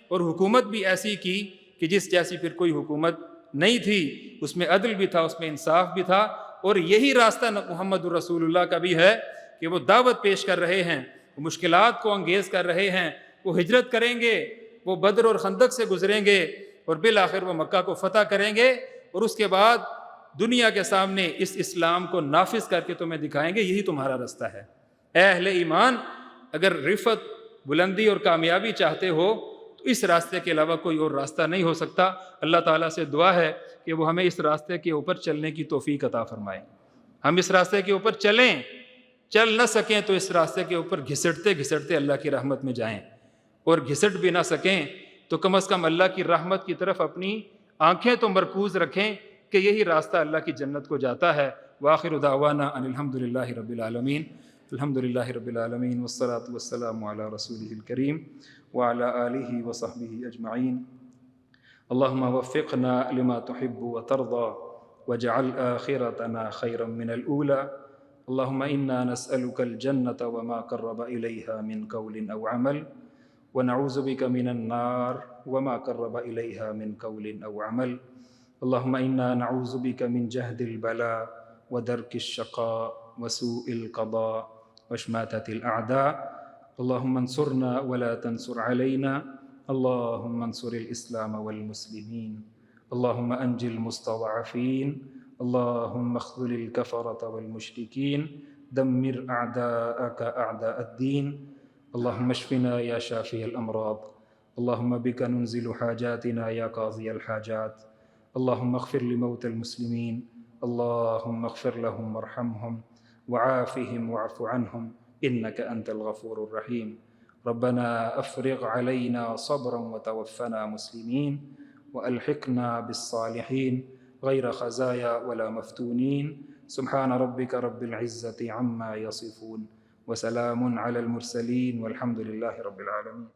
اور حکومت بھی ایسی کی کہ جس جیسی پھر کوئی حکومت نہیں تھی. اس میں عدل بھی تھا، اس میں انصاف بھی تھا. اور یہی راستہ محمد الرسول اللہ کا بھی ہے کہ وہ دعوت پیش کر رہے ہیں، وہ مشکلات کو انگیز کر رہے ہیں، وہ ہجرت کریں گے، وہ بدر اور خندق سے گزریں گے اور بالآخر وہ مکہ کو فتح کریں گے. اور اس کے بعد دنیا کے سامنے اس اسلام کو نافذ کر کے تمہیں دکھائیں گے یہی تمہارا راستہ ہے. اے اہل ایمان، اگر رفعت، بلندی اور کامیابی چاہتے ہو تو اس راستے کے علاوہ کوئی اور راستہ نہیں ہو سکتا. اللہ تعالیٰ سے دعا ہے کہ وہ ہمیں اس راستے کے اوپر چلنے کی توفیق عطا فرمائے. ہم اس راستے کے اوپر چل نہ سکیں تو اس راستے کے اوپر گھسٹتے گھسٹتے اللہ کی رحمت میں جائیں، اور گھسٹ بھی نہ سکیں تو کم از کم اللہ کی رحمت کی طرف اپنی آنکھیں تو مرکوز رکھیں کہ یہی راستہ اللہ کی جنت کو جاتا ہے. وآخر دعوانا ان الحمد للہ رب العالمین. الحمد للہ رب العالمین والصلاة والسلام علی رسولہ الکریم وعلی آلہ وصحبہ اجمعین. اللہم وفقنا لما تحب وترضى واجعل آخرتنا خیرا من الأولى. اللهم إنا نسألك الجنة وما قرب إليها من قول أو عمل ونعوذ بك من النار وما قرب إليها من قول أو عمل. اللهم إنا نعوذ بك من جهد البلاء ودرك الشقاء وسوء القضاء وشماتة الأعداء. اللهم انصرنا ولا تنصر علينا. اللهم انصر الإسلام والمسلمين. اللهم أنج المستضعفين. اللهم اخذل الكفرة والمشركين. دمر أعداءك أعداء الدين. اللهم اشفنا يا شافي الأمراض. اللهم بك ننزل حاجاتنا يا قاضي الحاجات. اللهم اغفر لموتى المسلمين. اللهم اغفر لهم وارحمهم وعافهم واعف عنهم إنك أنت الغفور الرحيم. ربنا أفرغ علينا صبرا وتوفنا مسلمين وألحقنا بالصالحين غير خزايا ولا مفتونين. سبحان ربك رب العزة عما يصفون وسلام على المرسلين والحمد لله رب العالمين.